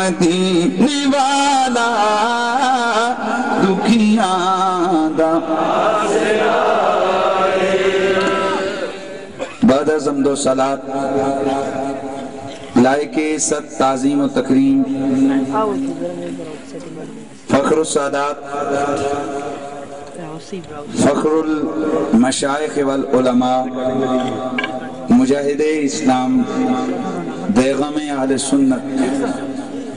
مدینے والا دکھیاں دا بعد از حمد و صلاۃ لائق ست تعظیم و تکریم فخر السادات فخر المشائخ والعلماء مجاہد اسلام بیغم اہل سنت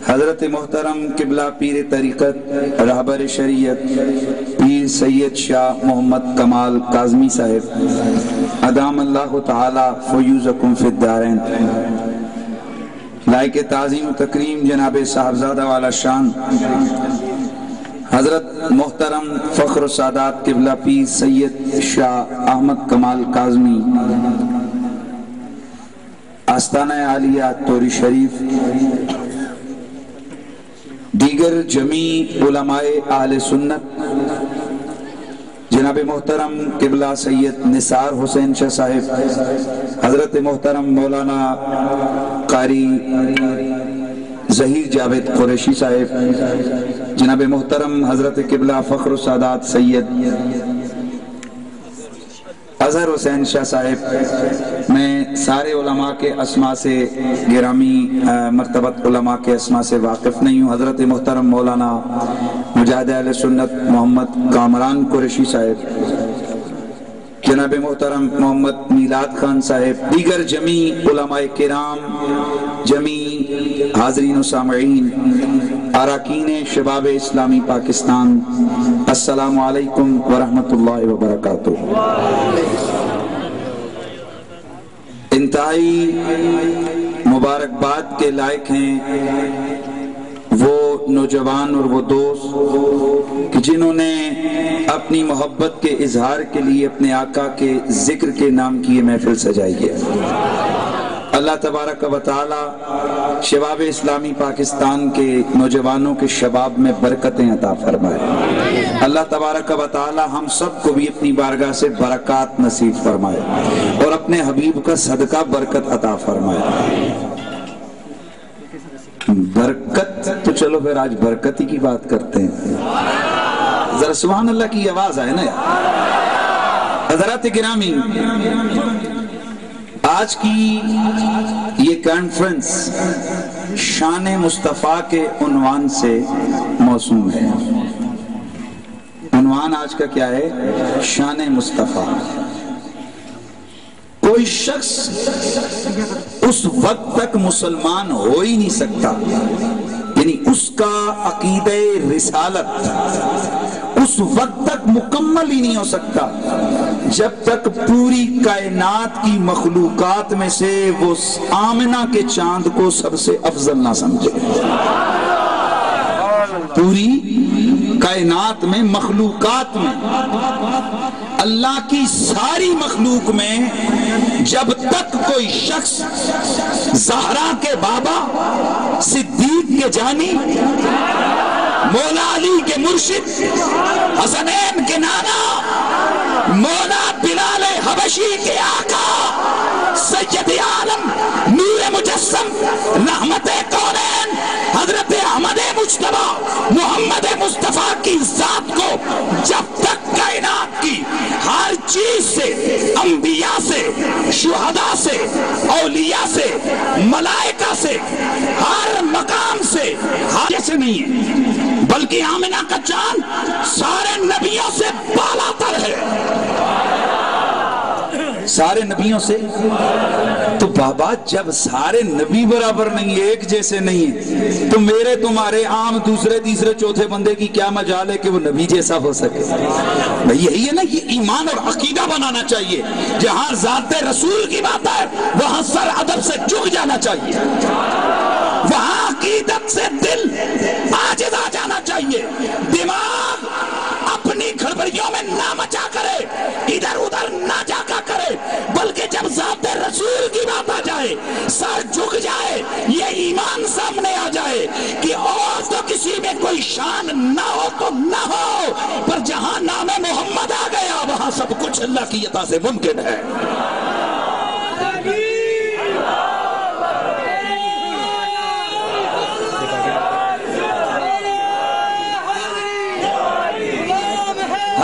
حضرت محترم قبلہ پیر طریقت رہبر شریعت پیر سید شاہ محمد کمال کاظمی صاحب ادام اللہ تعالی فیوزکم فی الدارین، لائق تعظیم و تکریم جناب صاحبزادہ والا شان حضرت محترم فخر السادات قبلہ پیر سید شاہ احمد کمال کاظمی آستانہ عالیہ توری شریف، دیگر جمیع علماء اہل سنت جناب محترم قبلہ سید نثار حسین شاہ صاحب، حضرت محترم مولانا قاری ظہیر جاوید قریشی صاحب، جناب محترم حضرت قبلہ فخر السادات سید اظہر حسین شاہ صاحب، میں سارے علماء کے اسماء سے گرامی مرتبت علماء کے اسماء سے واقف نہیں ہوں۔ حضرت محترم مولانا مجاہد اہل سنت محمد کامران قریشی صاحب، جناب محترم محمد میلاد خان صاحب، دیگر جمیع علماء کرام، جمیع حاضرین و سامعین، اراکین شباب اسلامی پاکستان، السلام علیکم ورحمۃ اللہ وبرکاتہ۔ انتہائی مبارکباد کے لائق ہیں وہ نوجوان اور وہ دوست کہ جنہوں نے اپنی محبت کے اظہار کے لیے اپنے آقا کے ذکر کے نام کی یہ محفل سجائی ہے۔ اللہ تبارک و تعالی شباب اسلامی پاکستان کے نوجوانوں کے شباب میں برکتیں عطا فرمائے۔ اللہ تبارک و تعالی ہم سب کو بھی اپنی بارگاہ سے برکات نصیب فرمائے اور اپنے حبیب کا صدقہ برکت عطا فرمائے۔ برکت تو چلو پھر آج برکتی کی بات کرتے ہیں، ذرا سبحان اللہ کی آواز آئے نا یار۔ حضرات گرامی، آج کی یہ کانفرنس شان مصطفیٰ کے عنوان سے موسوم ہے۔ عنوان آج کا کیا ہے؟ شان مصطفیٰ۔ کوئی شخص اس وقت تک مسلمان ہو ہی نہیں سکتا، یعنی اس کا عقیدہ رسالت اس وقت تک مکمل ہی نہیں ہو سکتا جب تک پوری کائنات کی مخلوقات میں سے وہ آمنہ کے چاند کو سب سے افضل نہ سمجھے۔ پوری کائنات میں، مخلوقات میں، اللہ کی ساری مخلوق میں جب تک کوئی شخص زہرا کے بابا، صدیق کے جانی، مولا علی کے مرشد، حسنین کے نانا، مولا بلال حبشی کے آقا، سید عالم، نور مجسم، رحمت کونین، حضرت احمد مجتبی محمد مصطفیٰ کی ذات کو جب تک کائنات کی ہر چیز سے، انبیاء سے، شہداء سے، اولیاء سے، ملائکہ سے، ہر مقام سے جیسے نہیں ہے، بلکہ آمنہ کا چاند سارے نبیوں سے بالا تر ہے، سارے نبیوں سے۔ تو بابا جب سارے نبی برابر نہیں ہے، ایک جیسے نہیں ہے، تو میرے تمہارے عام دوسرے تیسرے چوتھے بندے کی کیا مجال ہے کہ وہ نبی جیسا ہو سکے؟ یہی ہے نا، یہ ایمان اور عقیدہ بنانا چاہیے۔ جہاں ذات رسول کی بات ہے وہاں سر ادب سے جھک جانا چاہیے، وہاں عقیدت سے دل عاجز آ جانا چاہیے، دماغ اپنی گھڑبڑیوں میں نہ مچا کرے، ادھر ادھر نہ جاکا کرے، بلکہ جب ذات رسول کی بات آ جائے سر جھک جائے، یہ ایمان سامنے آ جائے کہ اور تو کسی میں کوئی شان نہ ہو تو نہ ہو، پر جہاں نام محمد آ گیا وہاں سب کچھ اللہ کی عطا سے ممکن ہے۔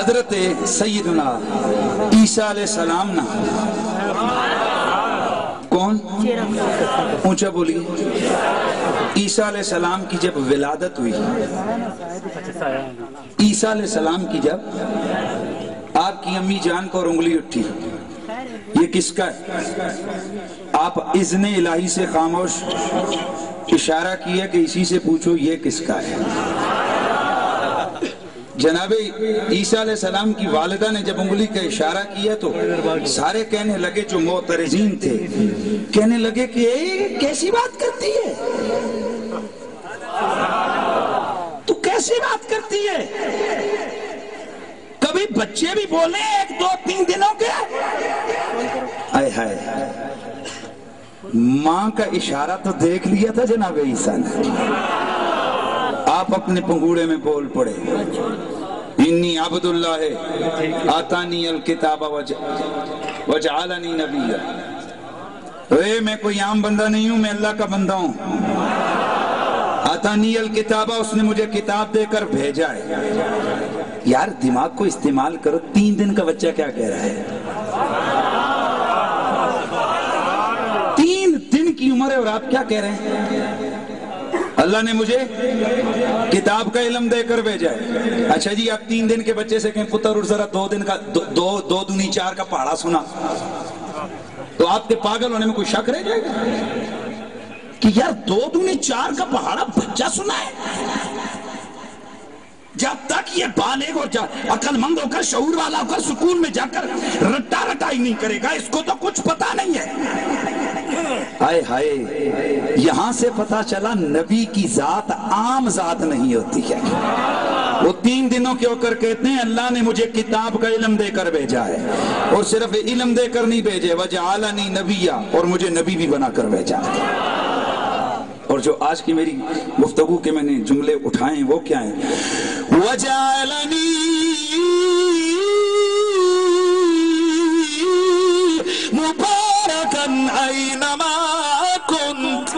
حضرت سیدنا عیسیٰ علیہ السلام نا کون اونچا بولیے عیسیٰ علیہ السلام کی جب ولادت ہوئی، عیسیٰ علیہ السلام کی جب آپ کی امی جان کو انگلی اٹھی، یہ کس کا ہے؟ آپ اذن الہی سے خاموش اشارہ کیا کہ اسی سے پوچھو یہ کس کا ہے۔ جناب عیسیٰ علیہ السلام کی والدہ نے جب انگلی کا اشارہ کیا تو سارے کہنے لگے جو معترضین تھے، کہنے لگے کہ کیسی بات کرتی ہے تو کیسی بات کرتی ہے، کبھی بچے بھی بولے 1 2 3 دنوں کے آئے ہائے، ماں کا اشارہ تو دیکھ لیا تھا جناب عیسیٰ نے، آپ اپنے پنگوڑے میں بول پڑے انی عبداللہ آتانی الکتاب وجعلنی نبیا، میں کوئی عام بندہ نہیں ہوں، میں اللہ کا بندہ ہوں، آتانی الکتاب، اس نے مجھے کتاب دے کر بھیجا ہے۔ یار دماغ کو استعمال کرو، 3 دن کا بچہ کیا کہہ رہا ہے، 3 دن کی عمر ہے اور آپ کیا کہہ رہے ہیں اللہ نے مجھے کتاب کا علم دے کر بھیجا ہے۔ اچھا جی آپ 3 دن کے بچے سے کہیں پتر اور ذرا 2 دن کا 2 دونی 4 کا پہاڑا سنا تو آپ کے پاگل ہونے میں کوئی شک رہ جائے گا کہ یار 2 دونی 4 کا پہاڑا بچہ سنا ہے؟ جب تک یہ بالغ اور عقل مند ہو کر شعور والا ہو کر سکول میں جا کر رٹا رٹائی نہیں کرے گا، اس کو تو کچھ پتا نہیں ہے۔ ہائے ہائے، یہاں سے پتا چلا نبی کی ذات عام ذات نہیں ہوتی ہے، وہ 3 دنوں کے ہو کر کہتے ہیں اللہ نے مجھے کتاب کا علم دے کر بھیجا ہے، اور صرف علم دے کر نہیں بھیجے وجعلنی نبیا، اور مجھے نبی بھی بنا کر بھیجا۔ اور جو آج کی میری گفتگو کے میں نے جملے اٹھائے ہیں وہ کیا ہیں؟ وَجَعَلَنِي مُبَارَكًا أَيْنَمَا كُنْتُ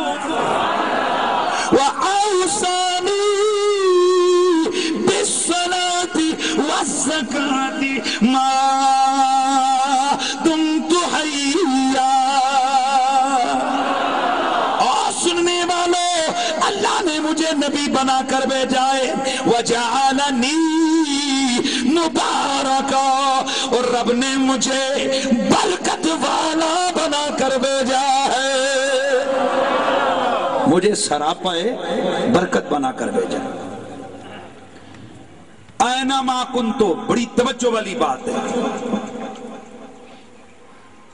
وَأَوْصَانِي بِالصَّلَاةِ وَالزَّكَاةِ مَا دُمْتُ حَيًّا۔ اللہ نے مجھے نبی بنا کر بھیجا ہے، وَجَعَلَنِي مُبَارَكًا، اور رب نے مجھے برکت والا بنا کر بھیجا ہے، مجھے سراپائے برکت بنا کر بھیجا۔ اینما کنتو، بڑی توجہ والی بات ہے،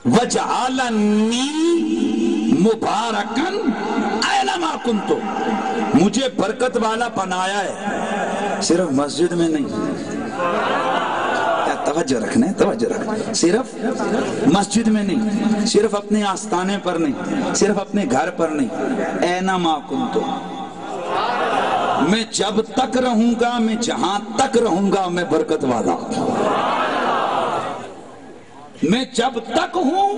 وَجَعَلَنِي مُبَارَكًا اینما کنتو، مجھے برکت والا بنایا ہے، صرف مسجد میں نہیں، توجہ رکھنا ہے، توجہ رکھنا، صرف مسجد میں نہیں، صرف اپنے آستانے پر نہیں، صرف اپنے گھر پر نہیں، اینما کنتو، میں جب تک رہوں گا، میں جہاں تک رہوں گا میں برکت والا ہوں، میں جب تک ہوں،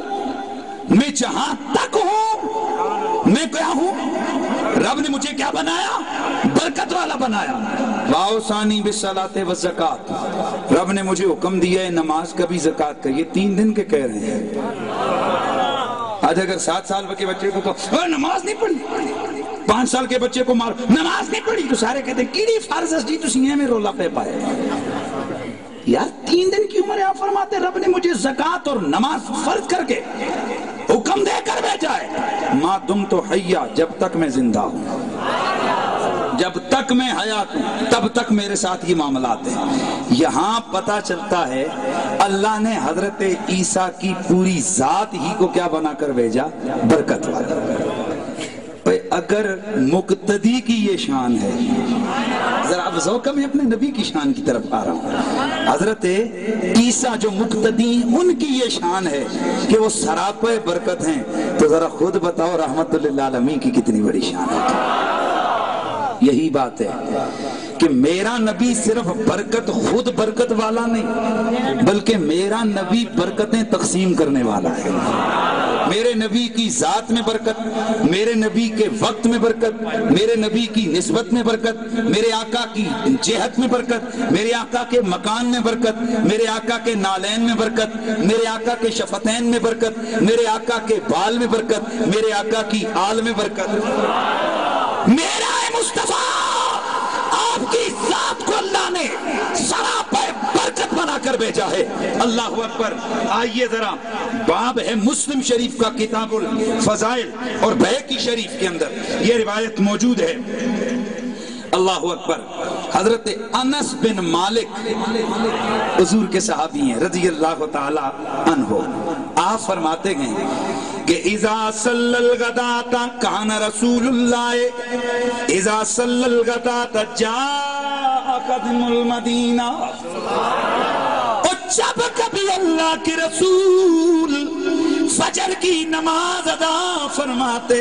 میں جہاں تک ہوں، میں کیا ہوں؟ رب نے مجھے کیا بنایا؟ برکت والا بنایا۔ وَأَوْصَانِي بِالصَّلَاةِ وَالزَّكَاةِ، رب نے مجھے حکم دیا ہے نماز کا بھی زکوٰۃ کا، یہ 3 دن کے کہہ رہے ہیں۔ آج اگر 7 سال کے بچے کو کہو نماز نہیں پڑھی، 5 سال کے بچے کو مارو نماز نہیں پڑھی، تو سارے کہتے ہیں کیڑی فرض جی تسی میں رولا پہ پائے۔ یار 3 دن کی عمر ہے، آپ فرماتے رب نے مجھے زکوٰۃ اور نماز فرض کر کے حکم دے کر بھیجا ہے، ما دم تو حیا، جب تک میں زندہ ہوں، جب تک میں حیات ہوں تب تک میرے ساتھ یہ معاملات ہیں۔ یہاں پتا چلتا ہے اللہ نے حضرت عیسیٰ کی پوری ذات ہی کو کیا بنا کر بھیجا؟ برکت والا۔ اگر مقتدی کی یہ شان ہے، ذرا اب ذوق میں اپنے نبی کی شان کی طرف آ رہا ہوں، حضرت عیسیٰ جو مقتدی ان کی یہ شان ہے کہ وہ سراپے برکت ہیں، تو ذرا خود بتاؤ رحمت للعالمین کی کتنی بڑی شان ہے۔ یہی بات ہے کہ میرا نبی صرف برکت، خود برکت والا نہیں، بلکہ میرا نبی برکتیں تقسیم کرنے والا ہے۔ میرے نبی کی ذات میں برکت، میرے نبی کے وقت میں برکت، میرے نبی کی نسبت میں برکت، میرے آقا کی جہت میں برکت، میرے آقا کے مکان میں برکت، میرے آقا کے نالین میں برکت، میرے آقا کے شفتین میں برکت، میرے آقا کے بال میں برکت، میرے آقا کی آل میں برکت۔ میرا مصطفیٰ آپ کی ذات کو اللہ نے سراپے برکت بنا کر بھیجا ہے۔ اللہ اکبر۔ آئیے ذرا، باب ہے مسلم شریف کا کتاب الفضائل اور بہقی شریف کے اندر یہ روایت موجود ہے۔ اللہ اکبر۔ حضرت انس بن مالک حضور کے صحابی ہیں رضی اللہ تعالی عنہ، آپ فرماتے ہیں کہ اذا صلی الغداۃ کان رسول اللہ اذا صلی الغداۃ جاء قدم المدینہ، اور جب کبھی اللہ کے رسول فجر کی نماز ادا فرماتے،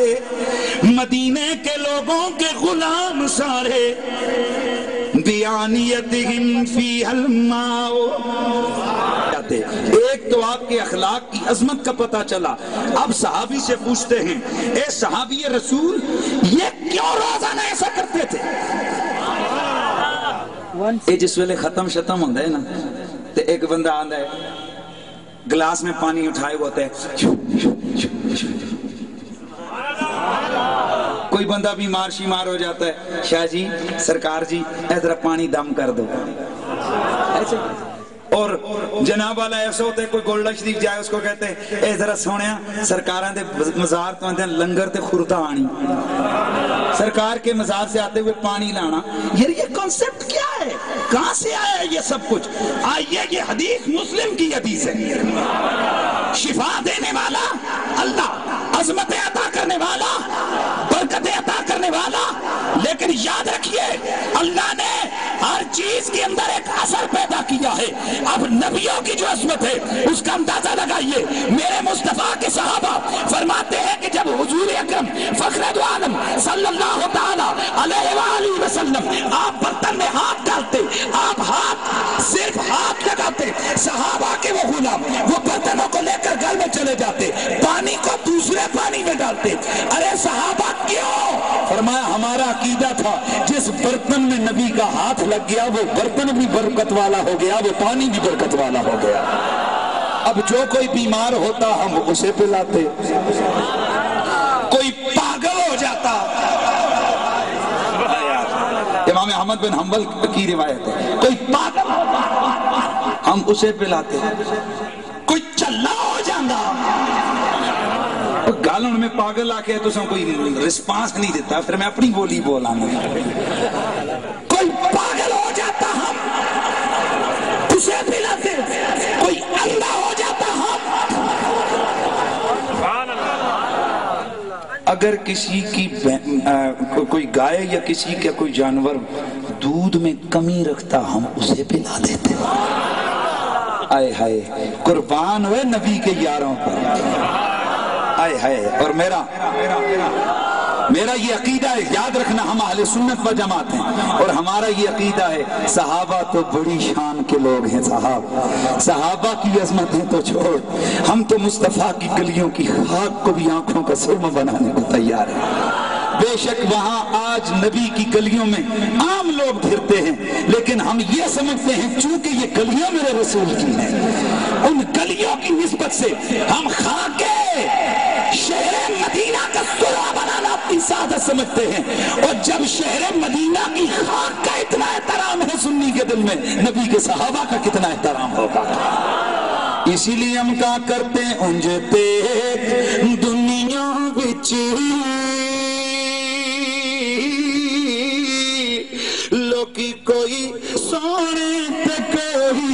مدینے کے لوگوں کے غلام سارے بیانیتہم فیہا الماء، ایک تو آپ کے اخلاق کی عظمت کا پتہ چلا۔ اب صحابی سے پوچھتے ہیں، اے صحابی رسول، یہ کیوں روزانہ ایسا کرتے تھے؟ اے جس ویلے ختم شتم ہوندہ ہے نا، تو ایک بندہ آندہ ہے گلاس میں پانی اٹھائے ہوتا ہے، کوئی بندہ بیمار شیمار ہو جاتا ہے، شاہ جی سرکار جی اے ذرا پانی دم کر دو، ایسے۔ اور جناب والا ایسا ہوتا ہے، کوئی گولڈا شریف جائے اس کو کہتے ہیں اے ذرا سونیا سرکاراں دے مزار تو آندے لنگر تے خورتا آنی، سرکار کے مزار سے آتے ہوئے پانی لانا۔ یہ کانسیپٹ کیا ہے؟ کہاں سے آیا ہے یہ سب کچھ؟ آئیے یہ حدیث مسلم کی حدیث ہے۔ شفا دینے والا اللہ، عظمتیں عطا کرنے والا، برکتیں عطا کرنے والا، لیکن یاد رکھیے اللہ نے ہر چیز کے اندر ایک اثر پیدا کیا ہے۔ اب نبیوں کی جو عظمت ہے اس کا اندازہ لگائیے۔ میرے مصطفیٰ کے صحابہ فرماتے ہیں کہ جب حضور اکرم فخر دو عالم صلی اللہ تعالی علیہ وآلہ وسلم آپ برتن میں ہاتھ ڈالتے، آپ صرف ہاتھ لگاتے، صحابہ کے وہ غلام وہ برتنوں کو لے کر گھر میں چلے جاتے، پانی کو دوسرے پانی میں ڈالتے۔ ارے صحابہ کیوں؟ فرمایا ہمارا عقیدہ تھا جس برتن میں نبی کا ہاتھ لگ گیا وہ برتن بھی برکت والا ہو گیا، وہ پانی بھی برکت والا ہو گیا۔ اب جو کوئی بیمار ہوتا ہم اسے پلاتے، کوئی پاگل ہو جاتا، امام احمد بن حنبل کی روایت ہے، کوئی پاگل ہوتا ہم اسے پلاتے، کوئی چلا ہو جاندہ گال ان میں پاگل آ کے تو سن کوئی رسپانس نہیں دیتا، پھر میں اپنی بولی بولانا، کوئی پاگل ہو جاتا ہم اسے پلاتے، کوئی اندھا ہو جاتا ہم۔ اگر کسی کی کوئی گائے یا کسی کا کوئی جانور دودھ میں کمی رکھتا ہم اسے پلا دیتے۔ آئے ہائے قربان ہوئے نبی کے یاروں پر، آئے ہائے۔ اور میرا یہ عقیدہ ہے، یاد رکھنا ہم اہل سنت و جماعت ہیں، اور ہمارا یہ عقیدہ ہے صحابہ تو بڑی شان کے لوگ ہیں، صحابہ کی عظمت ہے تو چھوڑ، ہم تو مصطفیٰ کی گلیوں کی خاک کو بھی آنکھوں کا سرمہ بنانے کو تیار ہیں۔ بے شک وہاں آج نبی کی گلیوں میں عام لوگ پھرتے ہیں، لیکن ہم یہ سمجھتے ہیں چونکہ یہ گلیاں میرے رسول کی ہیں، ان گلیوں کی نسبت سے ہم خاکے شہر مدینہ کا سرا بنانا اپنی سعادت سمجھتے ہیں، اور جب شہر مدینہ کی خاک کا اتنا احترام ہے سنی کے دل میں، نبی کے صحابہ کا کتنا احترام ہوگا۔ اسی لیے ہم کہا کرتے ہیں انجتے دنیا بچ لوکی کوئی سونے تے کوئی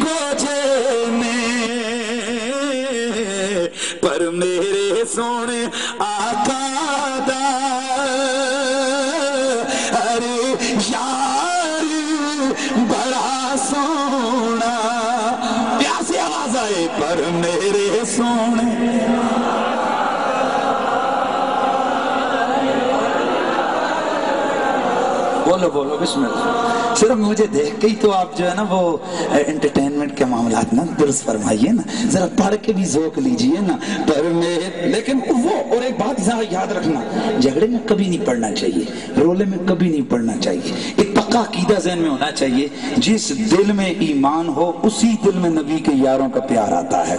گوجے میں، پر میرے سونے آقا دا ارے یار بڑا سونا، پیاسے آواز آئے پر میرے سونے۔ بولو بولو بسم اللہ۔ صرف مجھے دیکھ کے ہی تو آپ جو ہے نا وہ انٹرٹینمنٹ کے معاملات نا درست فرمائیے نا، ذرا پڑھ کے بھی ذوق لیجئے نا۔ پر میں لیکن وہ اور ایک بات یاد رکھنا، جھگڑے میں کبھی نہیں پڑھنا چاہیے، رولے میں کبھی نہیں پڑھنا چاہیے۔ ایک پکا عقیدہ ذہن میں ہونا چاہیے، جس دل میں ایمان ہو اسی دل میں نبی کے یاروں کا پیار آتا ہے۔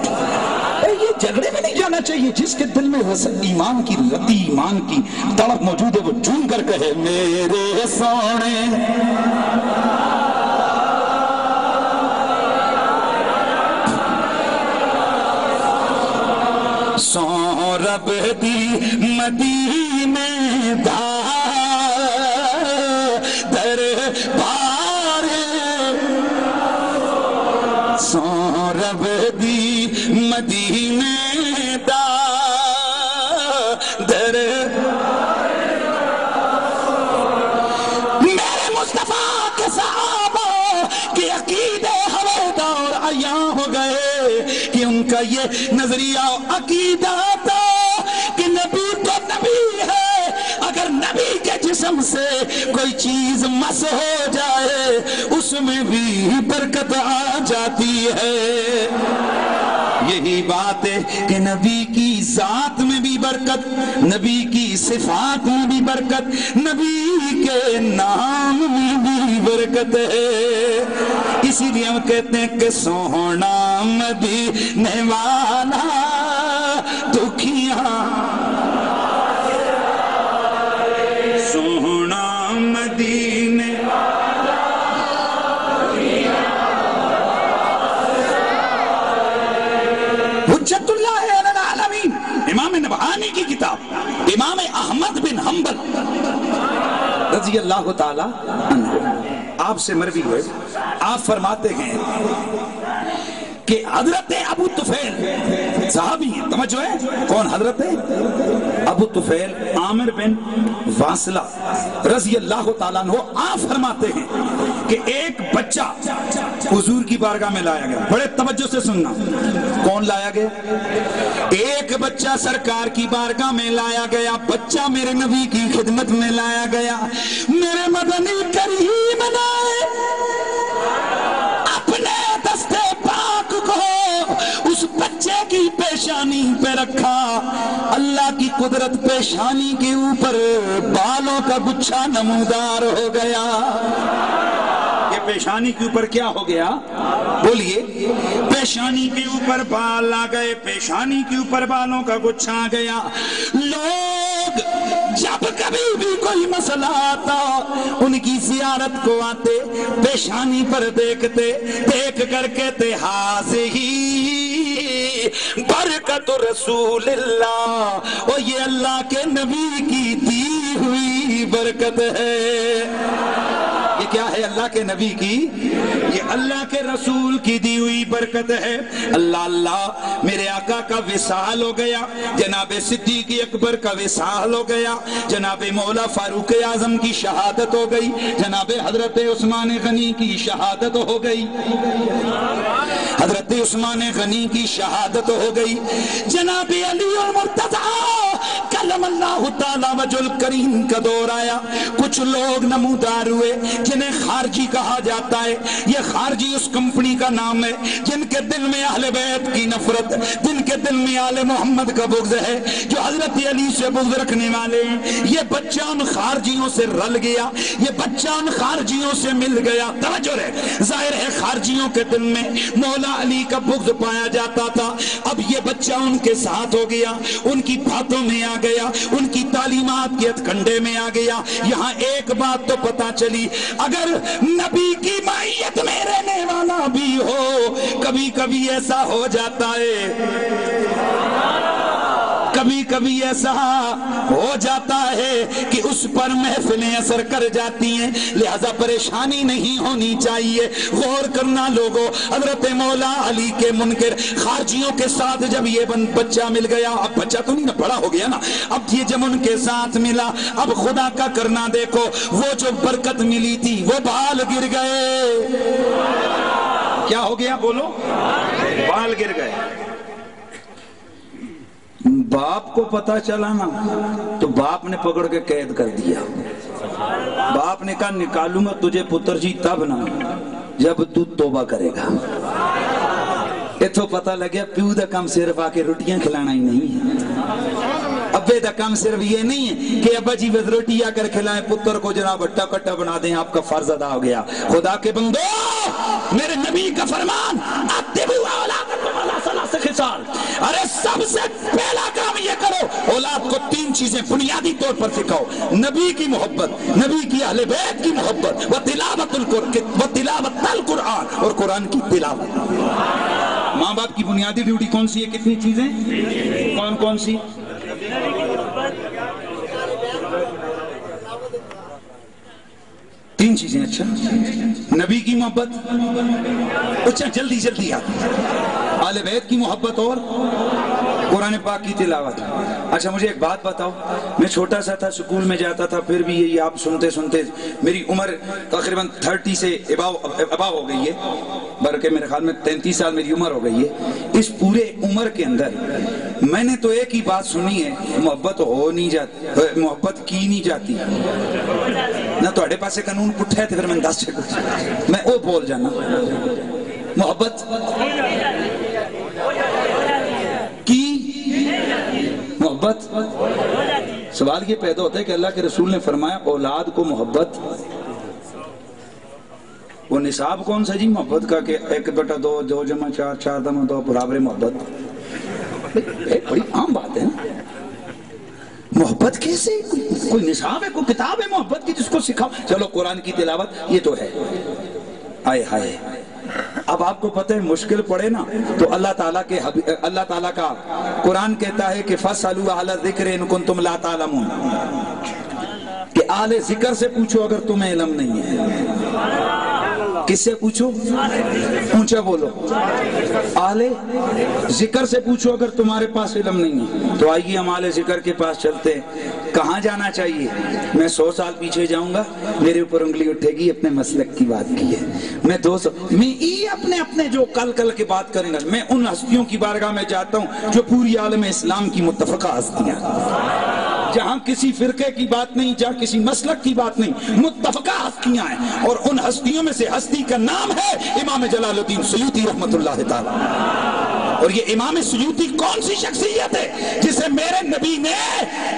یہ جھگڑے میں نہیں جانا چاہیے، جس کے دل میں ایمان کی لتی، ایمان کی تڑپ موجود ہے، وہ جھوم کر کہے میرے سونے سو رب دی مدینے دا دربار، سو رب دی مدینے دا دربار، میرے مصطفیٰ کے صحابہ کے عقیدے حویدار عیاں ہو گئے کہ ان کا یہ نظریہ عقیدہ تھا کہ نبی تو نبی ہے، اگر نبی کے جسم سے کوئی چیز مس ہو جائے اس میں بھی برکت آ جاتی ہے۔ یہی بات ہے کہ نبی کی ذات میں بھی برکت، نبی کی صفات میں بھی برکت، نبی کے نام میں بھی برکت ہے۔ اسی لیے ہم کہتے ہیں کہ سونا مدینے والا دکھیاں، سونا مدینے حجت اللہ علی العالمین، امام نبہانی کی کتاب، امام احمد بن حنبل رضی اللہ تعالی عنہ آپ سے مروی ہوئے، آپ فرماتے ہیں کہ حضرت ابو طفیل صحابی ہیں، توجہ ہے کون؟ حضرت ابو طفیل عامر بن واصلہ رضی اللہ تعالیٰ عنہ، آپ فرماتے ہیں کہ ایک بچہ حضور کی بارگاہ میں لایا گیا۔ بڑے توجہ سے سننا، کون لایا گیا؟ ایک بچہ سرکار کی بارگاہ میں لایا گیا، بچہ میرے نبی کی خدمت میں لایا گیا۔ میرے مدنی کریم نے اپنے دستے پاک کو اس بچے کی پیشانی پہ رکھا، اللہ کی قدرت پیشانی کے اوپر بالوں کا گچھا نمودار ہو گیا۔ یہ پیشانی کے اوپر کیا ہو گیا؟ بولیے، پیشانی کے اوپر بال آ گئے، پیشانی کے اوپر بالوں کا گچھا آ گیا۔ لوگ جب کبھی بھی کوئی مسئلہ آتا ان کی زیارت کو آتے، پیشانی پر دیکھتے، دیکھ کر کہتے ہی برکت رسول اللہ، اور یہ اللہ کے نبی کی دی ہوئی برکت ہے۔ یہ کیا ہے؟ اللہ کے نبی کی، یہ اللہ کے رسول کی دی ہوئی برکت ہے۔ اللہ اللہ، میرے آقا کا وصال ہو گیا، جناب صدیق اکبر کا وصال ہو گیا، جناب مولا فاروق اعظم کی شہادت ہو گئی، جناب حضرت عثمان غنی کی شہادت ہو گئی، حضرت عثمان غنی کی شہادت ہو گئی، جناب علی المرتضیٰ کلم اللہ تعالی وجہ الکریم کا دور آیا۔ کچھ لوگ نمودار ہوئے جنہیں خارجی کہا جاتا ہے، یہ خارجی اس کمپنی کا نام ہے جن کے دل میں اہل بیت کی نفرت، جن کے دل میں آل محمد کا بغض ہے، جو حضرت علی سے بغض رکھنے والے ہیں۔ یہ بچہ ان خارجیوں سے رل گیا، یہ بچہ ان خارجیوں سے مل گیا۔ توجہ رہے، ظاہر ہے خارجیوں کے دل میں مولا علی کا بغض پایا جاتا تھا، اب یہ بچہ ان کے ساتھ ہو گیا، ان کی باتوں میں آ گیا، ان کی تعلیمات کے ہتھ کنڈے میں آ گیا۔ یہاں ایک بات تو پتا چلی، اگر نبی کی معیت میں رہنے والا بھی ہو، کبھی کبھی ایسا ہو جاتا ہے، کبھی کبھی ایسا ہو جاتا ہے کہ اس پر محفلیں اثر کر جاتی ہیں، لہذا پریشانی نہیں ہونی چاہیے۔ غور کرنا لوگوں، حضرت مولا علی کے منکر خارجیوں کے ساتھ جب یہ بچہ مل گیا، اب بچہ تو نہیں نا، بڑا ہو گیا نا، اب یہ جب ان کے ساتھ ملا، اب خدا کا کرنا دیکھو، وہ جو برکت ملی تھی وہ بال گر گئے۔ کیا ہو گیا؟ بولو، بال گر گئے۔ باپ کو پتا چلا نا تو باپ نے پکڑ کے قید کر دیا۔ باپ نے کہا نکالوں گا تجھے پتر جی تب نہ جب تو توبہ کرے گا. اتھو پتہ لگیا پیو دا کم صرف آ کے روٹیاں کھلانا ہی نہیں ہے. ابے دا کم صرف یہ نہیں ہے کہ ابا جی بس روٹی آ کر کھلائیں, پتر کو جناب اٹا کٹا بنا دیں, آپ کا فرض ادا ہو گیا. خدا کے بندو, میرے نبی کا فرمان اتبعوا اولادکم علی ثلاث خصال, ارے سب سے پہلا کام یہ کرو اولاد کو 3 چیزیں بنیادی طور پر سکھاؤ. نبی کی محبت, نبی کی اہل بیت کی محبت, وتلاوت القرآن, اور قرآن کی تلاوت. ماں باپ کی بنیادی ڈیوٹی کون سی ہے؟ کتنی چیزیں؟ کون کون سی؟ 3 چیزیں. اچھا, نبی کی محبت, اچھا جلدی جلدی اہل بیت کی محبت, اور قرآن پاک کی تلاوت. اچھا مجھے ایک بات بتاؤ, میں چھوٹا سا تھا, سکول میں جاتا تھا, پھر بھی یہی آپ سنتے سنتے میری عمر تقریباً 30 سے اباؤ ہو گئی ہے, بلکہ میرے خیال میں 33 سال میری عمر ہو گئی ہے. اس پورے عمر کے اندر میں نے تو ایک ہی بات سنی ہے, محبت ہو نہیں جاتی, محبت کی نہیں جاتی نہ. تھوڑے پاسے قانون پٹھا ہے تو پھر میں 10 سیکنڈ میں وہ بول جانا. محبت کی محبت, سوال یہ پیدا ہوتا ہے کہ اللہ کے رسول نے فرمایا اولاد کو محبت, وہ نصاب کون سا جی محبت کا کہ 1/2 2 جمع 4 4 جمع 2 برابر محبت؟ ایک بڑی عام بات ہے نا. محبت کیسے کوئی نصاب ہے, کوئی کتاب ہے محبت کی جس کو سکھاؤ؟ چلو قرآن کی تلاوت یہ تو ہے. آئے ہائے, اب آپ کو پتہ ہے مشکل پڑے نا تو اللہ تعالیٰ کا قرآن کہتا ہے کہ فَاسْأَلُوا أَهْلَ الذِّكْرِ إِن كُنتُمْ لَا تَعْلَمُونَ, کہ اہل ذکر سے پوچھو اگر تمہیں علم نہیں ہے. کس سے پوچھو؟ اونچا بولو. اہل ذکر سے پوچھو اگر تمہارے پاس علم نہیں ہے. تو آئیے ہم اہل ذکر کے پاس چلتے ہیں. کہاں جانا چاہیے؟ میں 100 سال پیچھے جاؤں گا, میرے اوپر انگلی اٹھے گی, اپنے مسلک کی بات کی ہے. میں 200 میں اپنے جو کل کی بات کریں گا, میں ان ہستیوں کی بارگاہ میں جاتا ہوں جو پوری عالم اسلام کی متفقہ ہستیاں, جہاں کسی فرقے کی بات نہیں, جہاں کسی مسلک کی بات نہیں, متفقہ ہستیاں ہیں. اور ان ہستیوں میں سے ہستی کا نام ہے امام جلال الدین سیوطی رحمت اللہ تعالی. اور یہ امام سیوطی کون سی شخصیت ہے جسے میرے نبی نے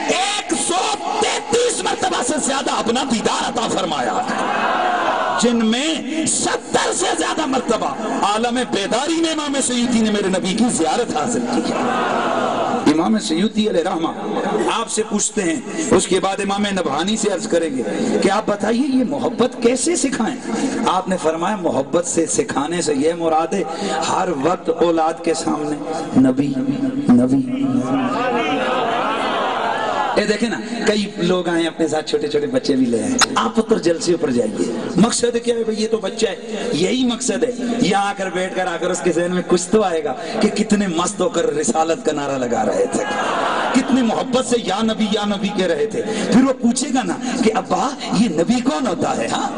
133 مرتبہ سے زیادہ اپنا دیدار عطا فرمایا, جن میں 70 سے زیادہ مرتبہ عالم بیداری میں امام سیوطی نے میرے نبی کی زیارت حاصل کی. امام سیوطی علیہ رحمہ آپ سے پوچھتے ہیں, اس کے بعد امام نبہانی سے عرض کریں گے کہ آپ بتائیے یہ محبت کیسے سکھائیں؟ آپ نے فرمایا محبت سے سکھانے سے یہ مراد ہے ہر وقت اولاد کے سامنے نبی نبی. اے دیکھیں نا, کئی لوگ آئے اپنے ساتھ چھوٹے چھوٹے بچے بھی لے آئے, آپ پتر جلسے اوپر جائیے. مقصد کیا ہے بھئی؟ یہ تو بچہ ہے, یہی مقصد ہے. یہاں آ کر بیٹھ کر آ کر اس کے ذہن میں کچھ تو آئے گا کہ کتنے مست ہو کر رسالت کا نعرہ لگا رہے تھے, کتنے محبت سے یا نبی کہہ رہے تھے. پھر وہ پوچھے گا نا کہ ابا یہ نبی کون ہوتا ہے, ہاں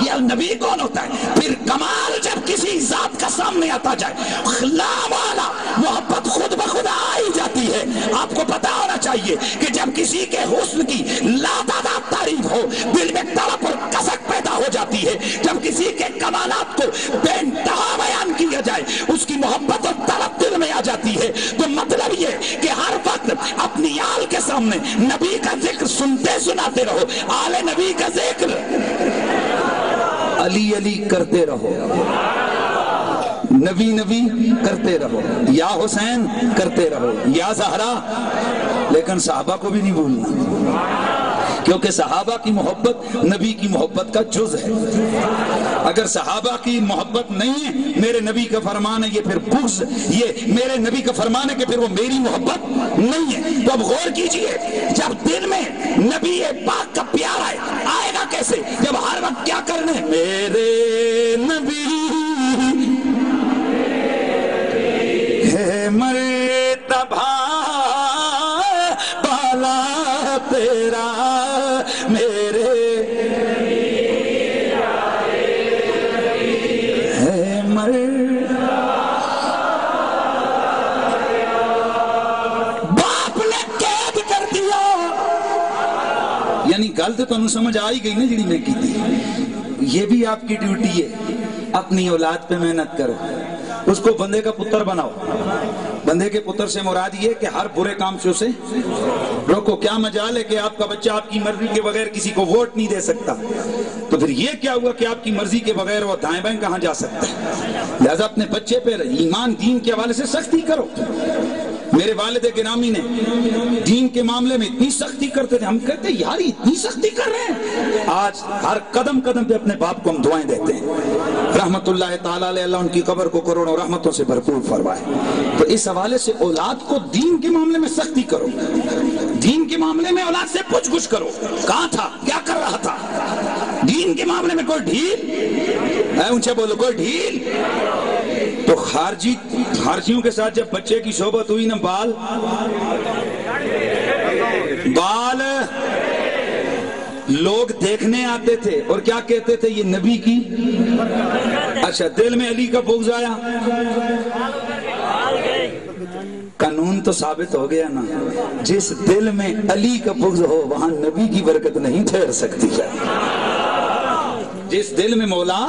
یہ نبی کون ہوتا ہے؟ پھر کمال جب کسی ذات کا سامنے آتا جائے, لا والا محبت خود بخود آئی جاتی ہے. آپ کو پتا ہونا چاہیے کہ جب کسی کے حسن کی لاتعداد تعریف ہو, دل میں تڑپ اور کسک پیدا ہو جاتی ہے. جب کسی کے کمالات کو بے انتہا بیان کیا جائے, اس کی محبت اور طلب دل میں آ جاتی ہے. تو مطلب یہ کہ ہر وقت اپنی آل کے سامنے نبی کا ذکر سنتے سناتے رہو. آل نبی کا ذکر علی علی کرتے رہو, نبی نبی کرتے رہو, یا حسین کرتے رہو, یا زہرا. لیکن صحابہ کو بھی نہیں بھولنا, کیونکہ صحابہ کی محبت نبی کی محبت کا جز ہے. اگر صحابہ کی محبت نہیں ہے, میرے نبی کا فرمان ہے, یہ پھر بغض, یہ میرے نبی کا فرمان ہے کہ پھر وہ میری محبت نہیں ہے. تو اب غور کیجئے, جب دل میں نبی پاک کا پیار آئے گا کیسے؟ جب ہر وقت کیا کرنے, میرے نبی ہے مرتبہ بالا تیرا, میرے ہے باپ نے قید کر دیا, یعنی گل تو تمہیں سمجھ آئی گئی نا جڑی میں کی تھی. یہ بھی آپ کی ڈیوٹی ہے, اپنی اولاد پہ محنت کرو, اس کو بندے کا پتر بناؤ. بندے کے پتر سے مراد یہ کہ ہر برے کام سے اسے روکو. کیا مجال ہے کہ آپ کا بچہ آپ کی مرضی کے بغیر کسی کو ووٹ نہیں دے سکتا, تو پھر یہ کیا ہوا کہ آپ کی مرضی کے بغیر وہ دائیں بائیں کہاں جا سکتا ہے. لہذا اپنے بچے پہ ایمان دین کے حوالے سے سختی کرو. میرے والد گرامی نے دین کے معاملے میں اتنی سختی کرتے تھے, ہم کہتے یار اتنی سختی کر رہے ہیں. آج ہر قدم قدم پہ اپنے باپ کو ہم دعائیں دیتے ہیں. رحمت اللہ تعالیٰ علیہ, اللہ ان کی قبر کو کروڑوں رحمتوں سے بھرپور فرمائے. تو اس حوالے سے اولاد کو دین کے معاملے میں سختی کرو, دین کے معاملے میں اولاد سے پوچھ گچھ کرو, کہاں تھا, کیا کر رہا تھا. دین کے معاملے میں کوئی ڈھیل, اونچے بولو, کوئی ڈھیل. تو خارجیوں کے ساتھ جب بچے کی صحبت ہوئی نا, بال لوگ دیکھنے آتے تھے اور کیا کہتے تھے, یہ نبی کی. اچھا, دل میں علی کا بغض آیا, قانون تو ثابت ہو گیا نا, جس دل میں علی کا بغض ہو وہاں نبی کی برکت نہیں ٹھہر سکتی ہے. جس دل میں مولا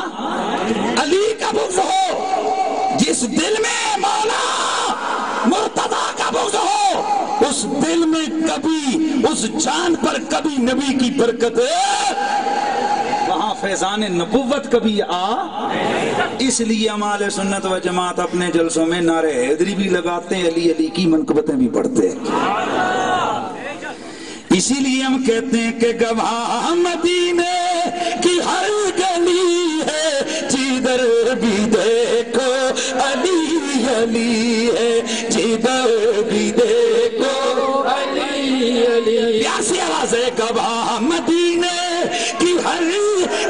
علی کا بغض ہو, جس دل میں مولا مرتضی کا بغض ہو, اس دل میں کبھی, اس جان پر کبھی نبی کی برکت, وہاں فیضان نبوت کبھی اس لیے ہم اہل سنت و جماعت اپنے جلسوں میں نعرہ حیدری بھی لگاتے ہیں, علی علی کی منقبتیں بھی پڑھتے ہیں. اسی لیے ہم کہتے ہیں کہ گواہ مدینے کی ہر گلی ہے, جدھر بھی دیکھو علی علی ہے, جدھر بھی دیکھو علی علی. پیاسی آواز ہے, گواہ مدینے کی ہر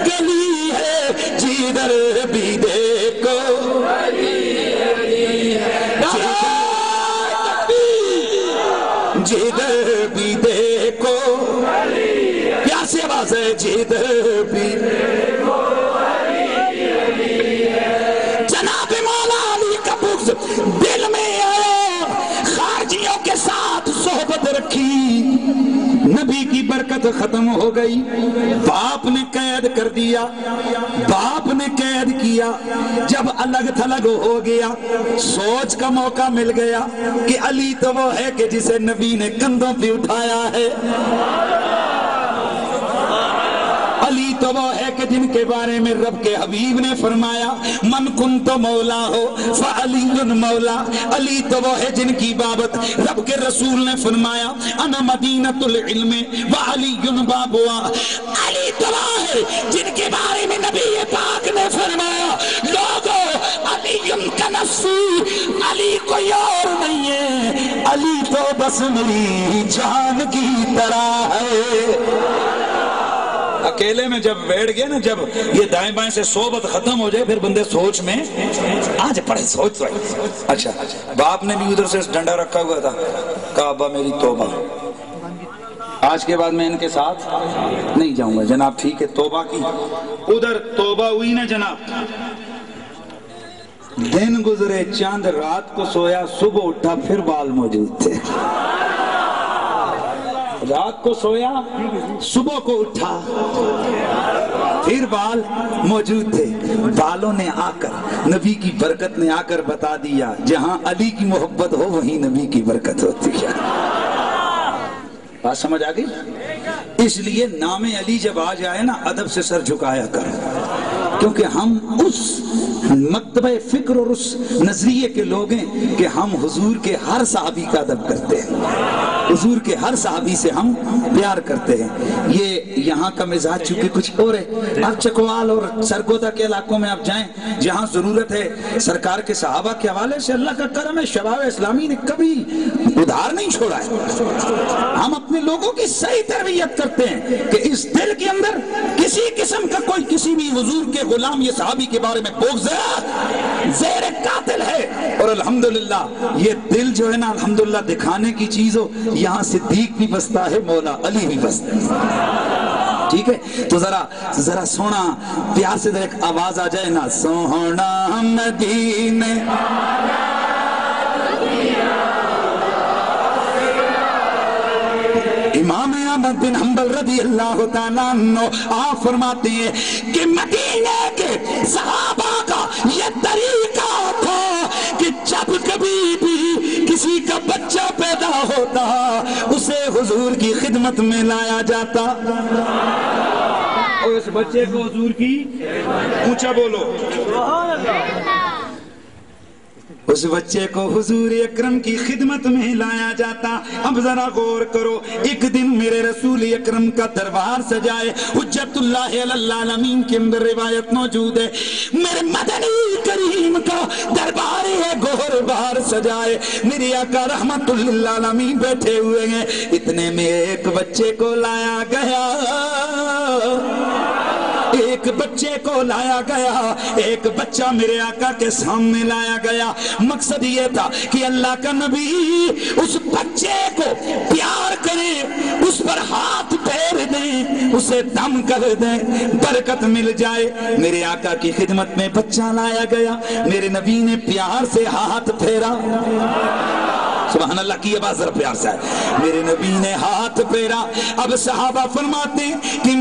گلی ہے, جدھر بھی دیکھو علی علی ہے, جدھر بھی دیکھو علی. پیاسی آواز ہے, جدھر بھی دیکھو علی علی ہے. جناب مولا علی کا بغض دل میں آیا, خارجیوں کے ساتھ صحبت رکھی, نبی کی برکت ختم ہو گئی. باپ نے قید کر دیا, باپ نے قید کیا. جب الگ تھلگ ہو گیا, سوچ کا موقع مل گیا کہ علی تو وہ ہے کہ جسے نبی نے کندھوں پہ اٹھایا ہے, علی تو وہ ہے کہ جن کے بارے میں رب کے حبیب نے فرمایا من کنت مولا ہو فعلی مولا. علی تو وہ ہے جن کی بابت رب کے رسول نے فرمایا انا مدینۃ العلم وعلی بابها. علی تو وہ ہے جن کے بارے میں نبی پاک نے فرمایا لوگوں علی کا نفسی, علی کوئی اور نہیں ہے, علی تو بس میری جان کی طرح ہے. اکیلے میں جب بیٹھ گئے نا, جب یہ دائیں بائیں سے صحبت ختم ہو جائے, پھر بندے سوچ میں آج پڑھے سوچ رہے. اچھا, باپ نے بھی ادھر سے ڈنڈا رکھا ہوا تھا, کہا ابا میری توبہ, آج کے بعد میں ان کے ساتھ نہیں جاؤں گا. جناب ٹھیک ہے, توبہ کی. ادھر توبہ ہوئی نا جناب, دن گزرے, چاند رات کو سویا, صبح اٹھا پھر بال موجود تھے. رات کو سویا, صبح کو اٹھا, پھر بال موجود تھے. بالوں نے آ کر, نبی کی برکت نے آ کر بتا دیا جہاں علی کی محبت ہو وہیں نبی کی برکت ہوتی ہے. بات سمجھ آ گئی؟ اس لیے نام علی جب آ جائے نا, ادب سے سر جھکایا کر, کیونکہ ہم اس مکتبہ فکر اور اس نظریے کے لوگ ہیں کہ ہم حضور کے ہر صحابی کا ادب کرتے ہیں, حضور کے ہر صحابی سے ہم پیار کرتے ہیں. یہ یہاں کا مزاج چونکہ کچھ اور ہے. آپ چکوال اور سرگودا کے علاقوں میں آپ جائیں, جہاں ضرورت ہے, سرکار کے صحابہ کے حوالے سے اللہ کا کرم ہے, شباب اسلامی نے کبھی ادھار نہیں چھوڑا ہے. ہم اپنے لوگوں کی صحیح تربیت کرتے ہیں کہ اس دل کے اندر کسی قسم کا کوئی کسی بھی حضور کے غلام یا صحابی کے بارے میں بغض زیر قاتل ہے. اور الحمدللہ یہ دل جو ہے نا, الحمدللہ دکھانے کی چیز ہو, یہاں صدیق بھی بستا ہے, مولا علی بھی بستا ہے. ٹھیک ہے, تو ذرا سونا پیار سے ایک آواز آ جائے نا, سونا مدینے امام احمد بن حنبل رضی اللہ تعالیٰ عنہ آپ فرماتے ہیں کہ مدینے کے صحابہ کا یہ طریقہ تھا کہ جب کبھی بھی کسی کا بچہ پیدا ہوتا اسے حضور کی خدمت میں لایا جاتا اور اس بچے کو حضور کی اونچا بولو اس بچے کو حضور اکرم کی خدمت میں لایا جاتا. اب ذرا غور کرو, ایک دن میرے رسول اکرم کا دربار سجائے, حجت اللہ علی العالمین کے اندر روایت موجود ہے, میرے مدنی کریم کا دربار ہے گوہر بار سجائے, میرے آقا رحمت للعالمین بیٹھے ہوئے ہیں. اتنے میں ایک بچے کو لایا گیا, ایک بچے کو لایا گیا, ایک بچہ میرے آقا کے سامنے لایا گیا. مقصد یہ تھا کہ اللہ کا نبی اس بچے کو پیار کرے, اس پر ہاتھ پھیر دیں, اسے دم کر دیں, برکت مل جائے. میرے آقا کی خدمت میں بچہ لایا گیا, میرے نبی نے پیار سے ہاتھ پھیرا. سبحان اللہ کی آواز ذرا پیار سے ہے. میرے نبی نے ہاتھ پھیرا. اب صحابہ فرماتے ہیں کہ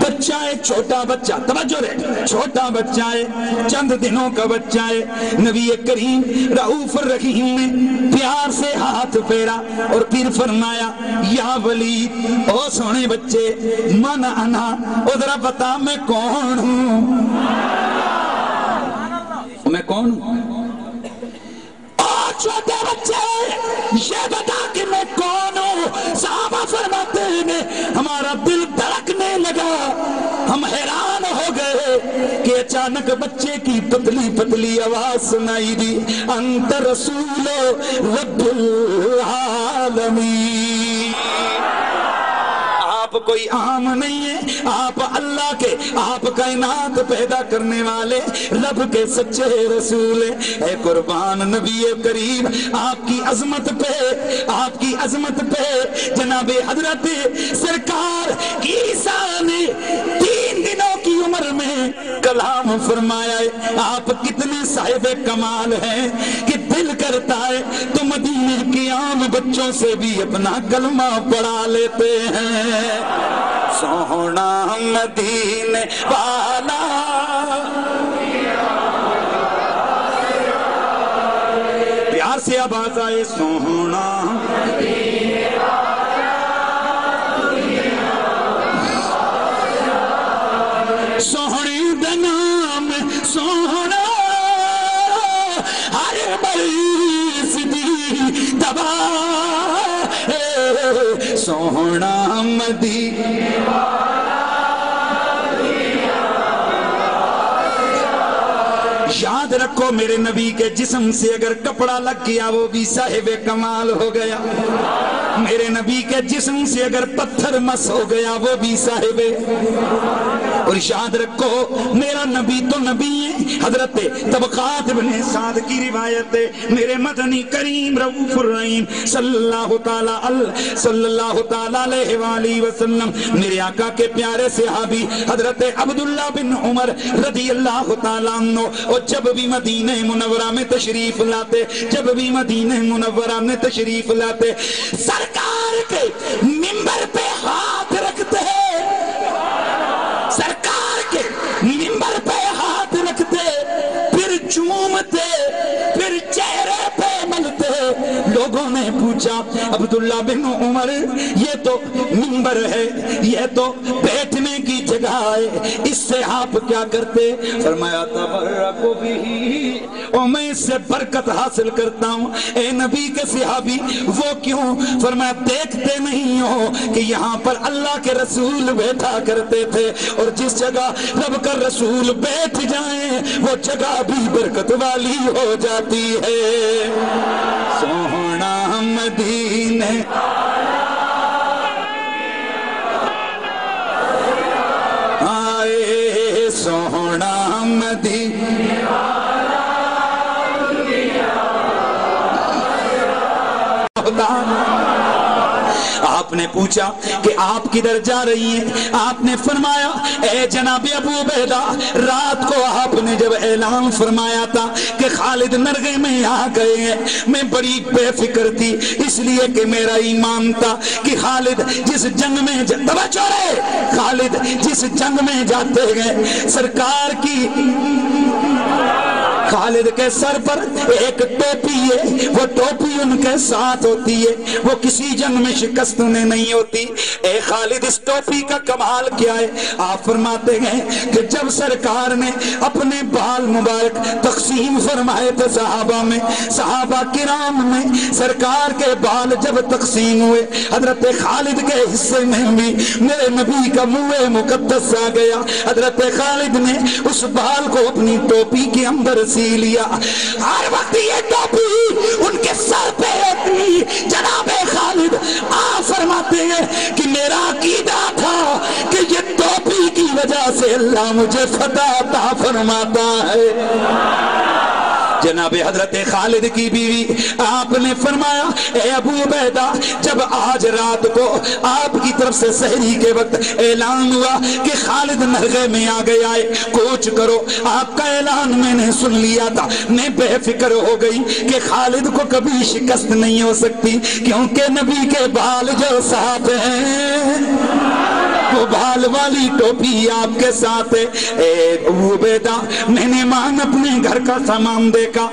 بچہ ہے, چھوٹا بچہ, توجہ رہے, چھوٹا بچہ ہے, چند دنوں کا بچہ ہے. نبی کریم رؤوف الرحیم نے پیار سے ہاتھ پھیرا اور پھر فرمایا یا ولید, او سونے بچے, من انا, او ذرا بتا میں کون ہوں, میں کون ہوں. چھوٹے بچے یہ بتا کہ میں کون ہوں. صحابہ فرماتے ہیں ہمارا دل دھڑکنے لگا, ہم حیران ہو گئے کہ اچانک بچے کی پتلی پتلی آواز سنائی دی, انت رسول رب العالمین. آپ کوئی عام نہیں ہے, آپ اللہ کے, آپ کائنات پیدا کرنے والے رب کے سچے رسول ہیں. اے قربان نبی کریم, آپ کی عظمت پہ, آپ کی عظمت پہ جناب حضرت سرکار عیسیٰ نے 3 دنوں کی عمر میں کلام فرمایا ہے. آپ کتنے صاحب کمال ہیں کہ دل کرتا ہے تو مدینے کے عام بچوں سے بھی اپنا کلمہ پڑھا لیتے ہیں. سونا مدینے والا, پیار سے آواز آئے, سونا سوہنی دنام سونا ہر مریض دی دبا, سونا مدینے یاد رکھو میرے نبی کے جسم سے اگر کپڑا لگ گیا وہ بھی صاحب کمال ہو گیا. میرے نبی کے جسم سے اگر پتھر مس ہو گیا وہ بھی صاحب. اور یاد رکھو میرا نبی تو نبی ہے. حضرت طبقات ابن سعد کی روایت ہے, میرے مدنی کریم رؤوف الرحیم صلی اللہ تعالی علیہ وآلہ وسلم, میرے آقا کے پیارے صحابی حضرت عبداللہ بن عمر رضی اللہ تعالیٰ عنہ, اور جب بھی مدینہ منورہ میں تشریف لاتے, جب بھی مدینہ منورہ میں تشریف لاتے, سرکار کے منبر پہ ہاتھ رکھتے ہیں, سرکار کے منبر پہ ہاتھ رکھتے, پھر چومتے, پھر چہرے پہ ملتے. لوگوں نے پوچھا عبداللہ بن عمر یہ تو منبر ہے, یہ تو بیٹھنے کی جگہ ہے, اس سے آپ کیا کرتے؟ فرمایا تبرک بھی, اور میں اس سے برکت حاصل کرتا ہوں. اے نبی کے صحابی وہ کیوں؟ فرمایا دیکھتے نہیں ہو کہ یہاں پر اللہ کے رسول بیٹھا کرتے تھے, اور جس جگہ رب کا رسول بیٹھ جائیں وہ جگہ بھی برکت والی ہو جاتی ہے. سونا مدینے آئے, سونا مدینے آپ آپ نے پوچھا کہ آپ کدھر جا رہی ہیں؟ آپ نے فرمایا اے جناب ابو عبیدہ، رات کو آپ نے جب اعلان فرمایا تھا کہ خالد نرغے میں آ گئے ہیں، میں بڑی بے فکر تھی، اس لیے کہ میرا ایمان تھا کہ خالد جس جنگ میں توجہ رہے، خالد جس جنگ میں جاتے گئے سرکار کی خالد کے سر پر ایک ٹوپی ہے، وہ ٹوپی ان کے ساتھ ہوتی ہے، وہ کسی جنگ میں شکست انہیں نہیں ہوتی۔ اے خالد اس ٹوپی کا کمال کیا ہے؟ آپ فرماتے ہیں کہ جب سرکار نے اپنے بال مبارک تقسیم فرمائے تھے صحابہ میں، صحابہ کرام میں، سرکار کے بال جب تقسیم ہوئے، حضرت خالد کے حصے میں بھی میرے نبی کا منہ مقدس آ گیا۔ حضرت خالد نے اس بال کو اپنی ٹوپی کے اندر لیا، ہر وقت یہ ٹوپی ان کے سر پہ ہوتی۔ جناب خالد آپ فرماتے ہیں کہ میرا عقیدہ تھا کہ یہ ٹوپی کی وجہ سے اللہ مجھے فتح عطا فرماتا ہے۔ جناب حضرت خالد کی بیوی آپ نے فرمایا اے ابو عبیدہ، جب آج رات کو آپ کی طرف سے سحری کے وقت اعلان ہوا کہ خالد نرغے میں آ گیا ہے، کوچ کرو، آپ کا اعلان میں نے سن لیا تھا، میں بے فکر ہو گئی کہ خالد کو کبھی شکست نہیں ہو سکتی، کیونکہ نبی کے بال جو ساتھ ہیں وہ بال والی ٹوپی آپ کے ساتھ ہے۔ اے ابو عبیدہ، میں نے مان اپنے گھر کا سامان دیکھا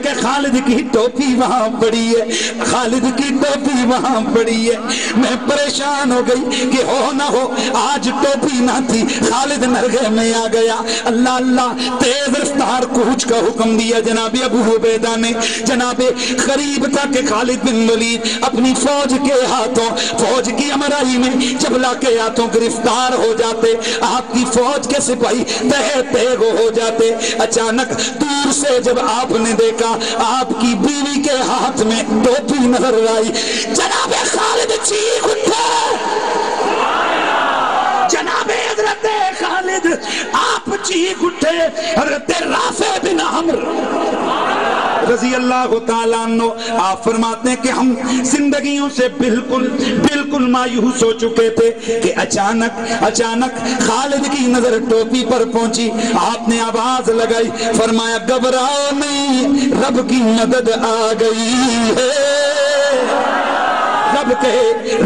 کہ خالد کی ٹوپی وہاں پڑی ہے، خالد کی ٹوپی وہاں پڑی ہے، میں پریشان ہو گئی کہ ہو نہ ہو آج ٹوپی نہ تھی، خالد نرغے میں آ گیا۔ اللہ اللہ تیز رفتار کوچ کا حکم دیا جناب ابو عبیدہ نے۔ جناب قریب تھا کہ خالد بن ولید اپنی فوج کے ہاتھوں، فوج کی امرائی میں جبلا کے ہاتھوں گرفتار ہو جاتے، آپ کی فوج کے سپاہی تہہ تیغ ہو جاتے۔ اچانک دور سے جب آپ نے دیکھا آپ کی بیوی کے ہاتھ میں ٹوپی نظر آئی، جناب خالد چیخ اٹھے، جناب حضرت خالد آپ چیخ اٹھے۔ حضرت رافع بن عمرو رضی اللہ تعالیٰ عنہ آپ فرماتے ہیں کہ ہم زندگیوں سے بالکل مایوس ہو چکے تھے کہ اچانک خالد کی نظر ٹوپی پر پہنچی۔ آپ نے آواز لگائی، فرمایا گھبراؤ نہیں، رب کی مدد آ گئی ہے،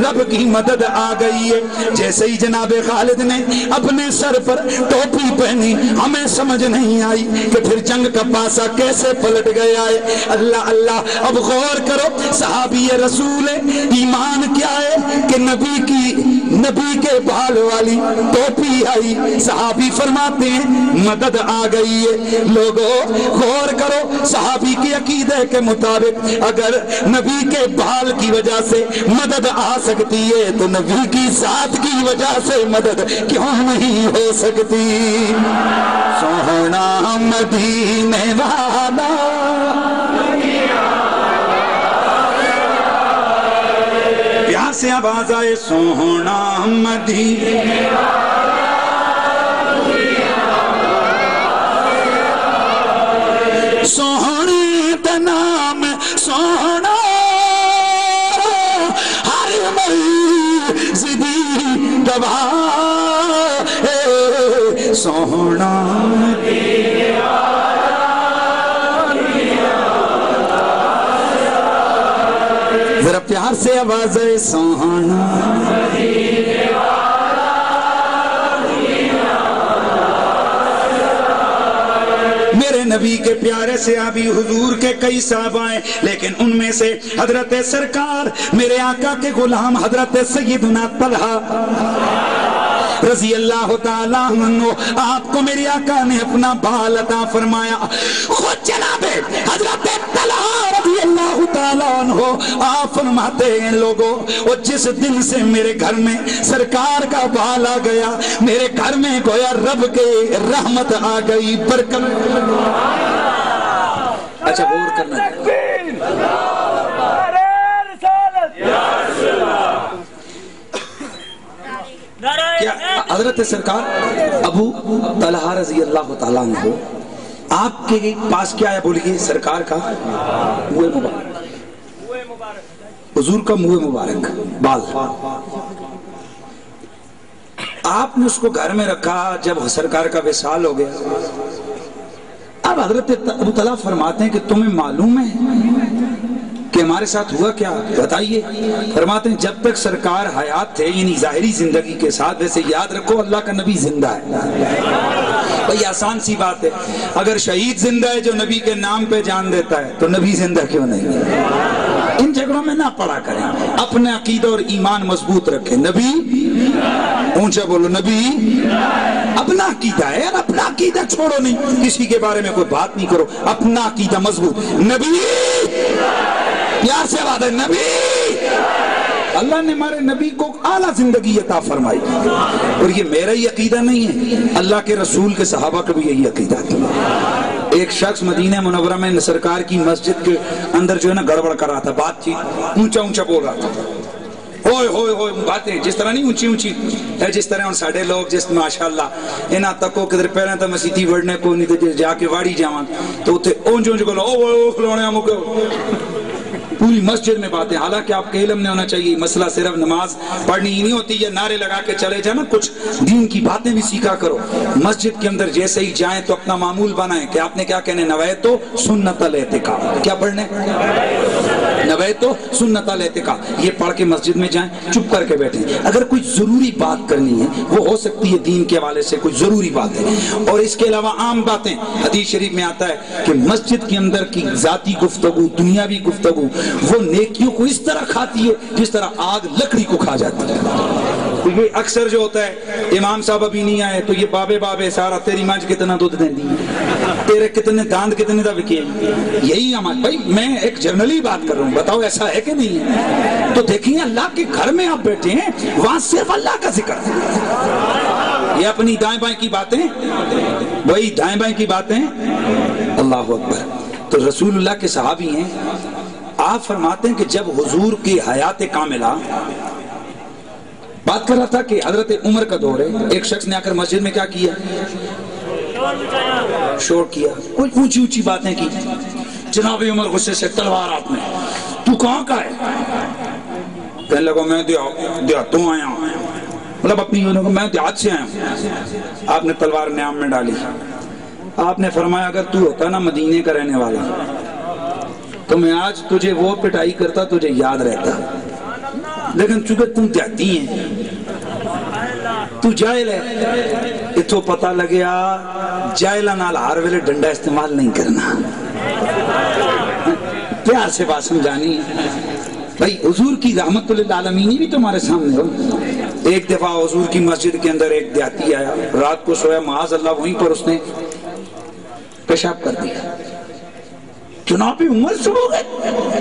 رب کی مدد آ گئی ہے۔ جیسے ہی جناب خالد نے اپنے سر پر ٹوپی پہنی، ہمیں سمجھ نہیں آئی کہ پھر جنگ کا پاسا کیسے پلٹ گیا ہے۔ اللہ اللہ، اب غور کرو، صحابی رسول ایمان کیا ہے کہ نبی کے بال والی ٹوپی آئی، صحابی فرماتے ہیں مدد آ گئی ہے۔ لوگوں غور کرو، صحابی کی عقیدے کے مطابق اگر نبی کے بال کی وجہ سے مدد آ سکتی ہے تو نبی کی ذات کی وجہ سے مدد کیوں نہیں ہو سکتی؟ سونا مدینے والا پیار سے آواز آئے، سونا مدینے سوہنے دا نام سوہنا سوہنا ذرا پیار سے آواز ہے، سوہنا میرے نبی کے پیارے سے ابھی حضور کے کئی صحابہ ہیں، لیکن ان میں سے حضرت سرکار میرے آقا کے غلام حضرت سیدنا طلحہ رضی اللہ تعالیٰ عنہ، آپ کو میرے آقا نے اپنا بال عطا فرمایا۔ خود جناب حضرت طلحہ رضی اللہ تعالیٰ عنہ آپ فرماتے ہیں لوگوں، اور جس دن سے میرے گھر میں سرکار کا بال آ گیا، میرے گھر میں گویا رب کے رحمت آ گئی، برکت۔ اچھا غور کرنا کیا حضرت سرکار ابو طلحہ رضی اللہ تعالیٰ عنہ آپ کے پاس کیا ہے؟ بولیے سرکار کا منہ مبارک، حضور کا منہ مبارک بال، آپ نے اس کو گھر میں رکھا جب سرکار کا وصال ہو گیا۔ اب حضرت ابو طلحہ فرماتے ہیں کہ تمہیں معلوم ہے کہ ہمارے ساتھ ہوا کیا؟ بتائیے۔ فرماتے ہیں جب تک سرکار حیات تھے، یعنی ظاہری زندگی کے ساتھ، ویسے یاد رکھو اللہ کا نبی زندہ ہے۔ بھئی آسان سی بات ہے، اگر شہید زندہ ہے جو نبی کے نام پہ جان دیتا ہے تو نبی زندہ کیوں نہیں؟ ان جھگڑوں میں نہ پڑا کریں، اپنے عقیدہ اور ایمان مضبوط رکھیں۔ نبی، اونچا بولو، نبی اپنا عقیدہ ہے، اور اپنا عقیدہ چھوڑو نہیں، کسی کے بارے میں کوئی بات نہیں کرو، اپنا عقیدہ مضبوط۔ نبی، پیار سے بات ہے، نبی۔ اللہ نے ہمارے نبی کو اعلیٰ زندگی عطا فرمائی، اور یہ میرا ہی عقیدہ نہیں ہے، اللہ کے رسول کے صحابہ کا بھی یہی عقیدہ تھا۔ ایک شخص مدینہ منورہ میں سرکار کی مسجد کے اندر جو ہے نا گڑبڑ کر رہا تھا، بات چیت اونچا اونچا بول رہا تھا، ہوئے ہوئے ہوئے باتیں جس طرح نہیں اونچی اونچی ہے، جس طرح ان ساڑھے لوگ جس ماشاءاللہ انہاں تکو کدھر پہلے تھا مسیحی وڑنے کو نہیں تھے، جا کے واڑی جاوان تو اتھے اونچ اونچ بولو، او کھلونے آمو کو پوری مسجد میں باتیں۔ حالانکہ آپ کے علم نے ہونا چاہیے، مسئلہ صرف نماز پڑھنی ہی نہیں ہوتی، یہ نعرے لگا کے چلے جانا، کچھ دین کی باتیں بھی سیکھا کرو۔ مسجد کے اندر جیسے ہی جائیں تو اپنا معمول بنائیں کہ آپ نے کیا کہنے، نویتو سنت الاعتکاف، کیا پڑھنے، نویتو سنت الاعتکاف، یہ پڑھ کے مسجد میں جائیں، چپ کر کے بیٹھیں۔ اگر کوئی ضروری بات کرنی ہے، وہ ہو سکتی ہے دین کے حوالے سے کوئی ضروری بات ہے، اور اس کے علاوہ عام باتیں، حدیث شریف میں آتا ہے کہ مسجد کے اندر کی ذاتی گفتگو، دنیاوی گفتگو، وہ نیکیوں کو اس طرح کھاتی ہے جس طرح آگ لکڑی کو کھا جاتی ہے۔ یہ اکثر جو ہوتا ہے، امام صاحب ابھی نہیں آئے تو یہ بابے بابے سارا تیری مانج کتنا دودھ دیں دی، تیرے کتنے داند کتنے دا بکے، یہی ہمارے بھائی، میں ایک جنرلی بات کر رہا ہوں، بتاؤ ایسا ہے کہ نہیں ہے؟ تو دیکھیں اللہ کے گھر میں آپ بیٹھے ہیں، وہاں صرف اللہ کا ذکر ہے، یہ اپنی دائیں بائیں کی باتیں، وہی دائیں بائیں کی باتیں، اللہ اکبر۔ تو رسول اللہ کے صحابی ہیں، آپ فرماتے ہیں کہ جب حضور کی حیات کاملہ، بات کر رہا تھا کہ حضرت عمر کا دور ہے، ایک شخص نے آ کر مسجد میں کیا کیا، شور کیا، کوئی اونچی اونچی باتیں کی۔ جناب عمر غصے سے تلوار ہاتھ میں، تو کہاں کا ہے؟ کہنے لگا میں دیہاتوں آیا ہوں، مطلب اپنی میں دیہات سے آیا ہوں۔ آپ نے تلوار نیام میں ڈالی، آپ نے فرمایا اگر تو ہوتا نا مدینے کا رہنے والا تو میں آج تجھے وہ پٹائی کرتا، تجھے یاد رہتا، لیکن چونکہ تم دیہاتی ہیں، تو جاہل ہے، اتھو پتہ لگیا جاہلہ نال ہر ویلے ڈنڈا استعمال نہیں کرنا، پیار سے بات سمجھانی۔ بھائی حضور کی رحمت للعالمین بھی تمہارے سامنے ہو۔ ایک دفعہ حضور کی مسجد کے اندر ایک دیہاتی آیا، رات کو سویا، معاذ اللہ وہیں پر اس نے پیشاب کر دیا۔ جناب عمر شروع ہو گئے،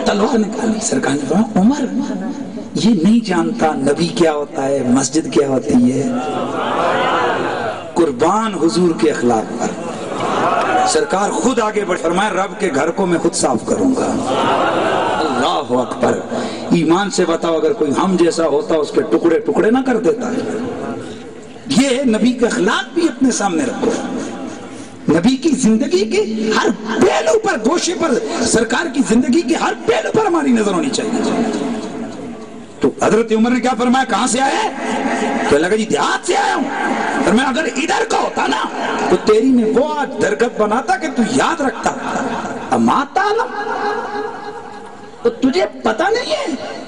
تلوار نکالی، سرکار نے کہا عمر یہ نہیں جانتا نبی کیا ہوتا ہے، مسجد کیا ہوتی ہے، قربان حضور کے اخلاق پر۔ سرکار خود آگے بڑھ فرمایا رب کے گھر کو میں خود صاف کروں گا۔ اللہ اکبر۔ ایمان سے بتاؤ اگر کوئی ہم جیسا ہوتا اس کے ٹکڑے ٹکڑے نہ کر دیتا۔ یہ نبی کے اخلاق بھی اپنے سامنے رکھو، نبی کی زندگی کے ہر پہلو پر، گوشے پر، سرکار کی زندگی کے ہر پہلو پر ہماری نظر ہونی چاہیے۔ تو حضرت عمر نے کیا فرمایا، کہاں سے آیا ہے؟ تو لگا جی دیہات سے آیا ہوں۔ فرمایا اگر ادھر کا ہوتا نا تو تیری میں وہ آج درگت بناتا کہ تو یاد رکھتا، اما تعالی تو تجھے پتہ نہیں ہے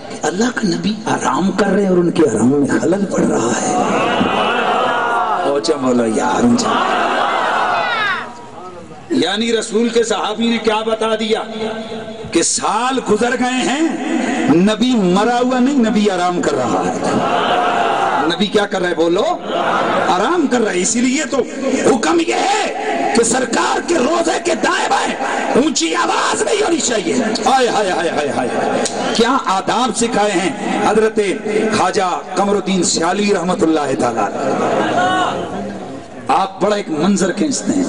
کہ اللہ کا نبی آرام کر رہے اور ان کے آرام میں خلل پڑ رہا ہے۔ اوچا مولا یار، یعنی رسول کے صحابی نے کیا بتا دیا کہ سال گزر گئے ہیں، نبی مرا ہوا نہیں، نبی آرام کر رہا ہے۔ نبی کیا کر رہا ہے بولو، آرام کر رہا ہے۔ اسی لیے تو حکم یہ ہے کہ سرکار کے روزے کے دائیں بائیں اونچی آواز نہیں ہونی چاہیے۔ ہائے ہائے ہائے ہائے ہائے، کیا آداب سکھائے ہیں حضرت خواجہ قمر الدین سیالوی رحمت اللہ تعالیٰ۔ آپ بڑا ایک منظر کھینچتے ہیں،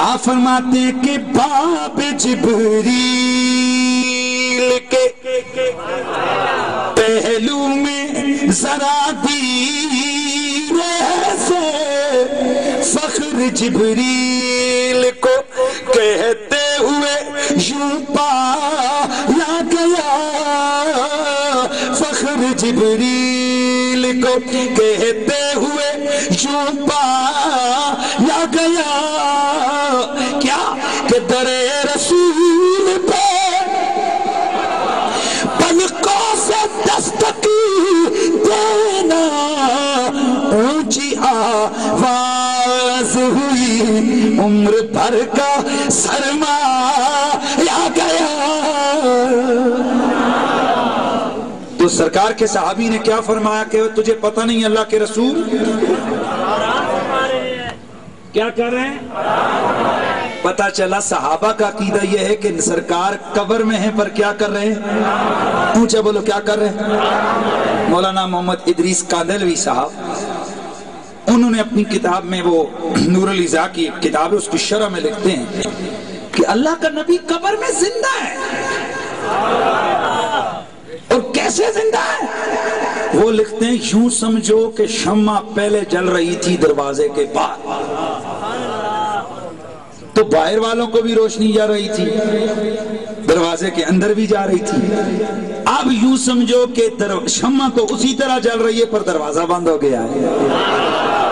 آپ فرماتے ہیں کہ باب جبریل کے پہلو میں ذرا دیر سے فخر جبریل کو کہتے ہوئے یوں پایا گیا فخر جبریل کو کہتے ہوئے یوں پایا گیا کیا کہ در رسول پہ پلکوں سے دستکی دینا اونچی آواز ہوئی عمر بھر کا سرمایہ گیا. تو سرکار کے صحابی نے کیا فرمایا کہ تجھے پتہ نہیں اللہ کے رسول کیا کر رہے ہیں؟ پتہ چلا صحابہ کا عقیدہ یہ ہے کہ سرکار قبر میں ہیں پر کیا کر رہے ہیں؟ اونچا بولو کیا کر رہے ہیں؟ مولانا محمد ادریس کاندھلوی صاحب انہوں نے اپنی کتاب میں وہ نور العزا کی کتاب ہے اس کی شرح میں لکھتے ہیں کہ اللہ کا نبی قبر میں زندہ ہے. اور کیسے زندہ ہے؟ وہ لکھتے ہیں یوں سمجھو کہ شمع پہلے جل رہی تھی دروازے کے باہر تو باہر والوں کو بھی روشنی جا رہی تھی دروازے کے اندر بھی جا رہی تھی. اب یوں سمجھو کہ شمع تو اسی طرح جل رہی ہے پر دروازہ بند ہو گیا ہے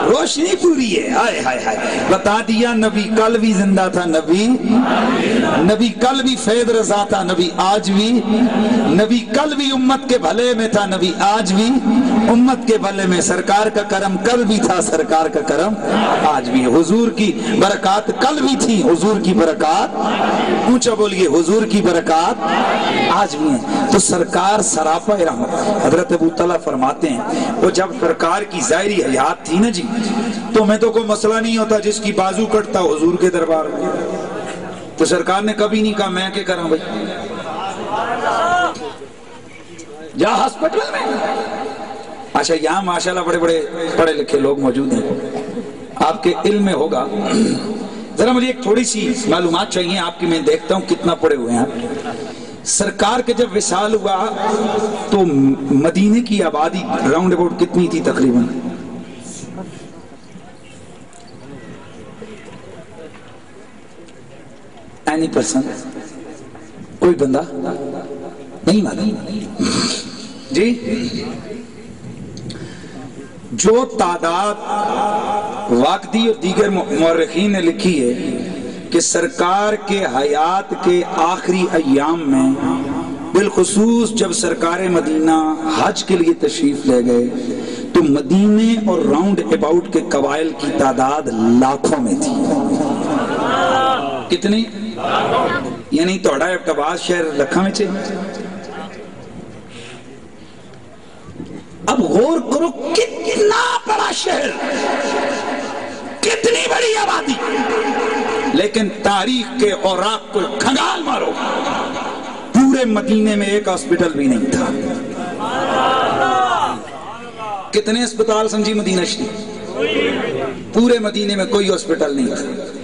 روشنی پوری ہے. ہائے ہائے ہائے بتا دیا نبی کل بھی زندہ تھا نبی کل بھی فیض رضا تھا نبی آج بھی نبی کل بھی امت کے بھلے میں تھا نبی آج بھی امت کے بھلے میں. سرکار کا کرم کل بھی تھا سرکار کا کرم آج بھی. حضور کی برکات کل بھی تھی حضور کی برکات اونچا بولیے حضور کی برکات آج بھی ہیں. تو سرکار سراپا رحمت حضرت ابو طلحہ فرماتے ہیں وہ جب سرکار کی ظاہری حیات تھی نا جی تو میں تو کوئی مسئلہ نہیں ہوتا جس کی بازو کٹتا حضور کے دربار میں. تو سرکار نے کبھی نہیں کہا میں کیا کروں بھائی جا ہاسپٹل میں. اچھا یہاں ماشاءاللہ بڑے بڑے پڑھے لکھے لوگ موجود ہیں آپ کے علم میں ہوگا ذرا مجھے ایک تھوڑی سی معلومات چاہیے آپ کی. میں دیکھتا ہوں کتنا پڑھے ہوئے ہیں آپ. سرکار کے جب وصال ہوا تو مدینے کی آبادی راؤنڈ اباؤٹ کتنی تھی تقریباً؟ اینی پرسن کوئی بندہ نہیں معلوم جی. جو تعداد واقدی اور دیگر مورخین نے لکھی ہے کہ سرکار کے حیات کے آخری ایام میں بالخصوص جب سرکار مدینہ حج کے لیے تشریف لے گئے تو مدینے اور راؤنڈ اباؤٹ کے قبائل کی تعداد لاکھوں میں تھی. کتنی؟ یعنی توڑا ابتباز شہر لکھا میں چاہیے. اب غور کرو کتنا بڑا شہر کتنی بڑی آبادی لیکن تاریخ کے اوراق کو کھنگال مارو پورے مدینے میں ایک ہاسپٹل بھی نہیں تھا. کتنے اسپتال سمجھی مدینہ شریف پورے مدینے میں کوئی ہاسپٹل نہیں تھا.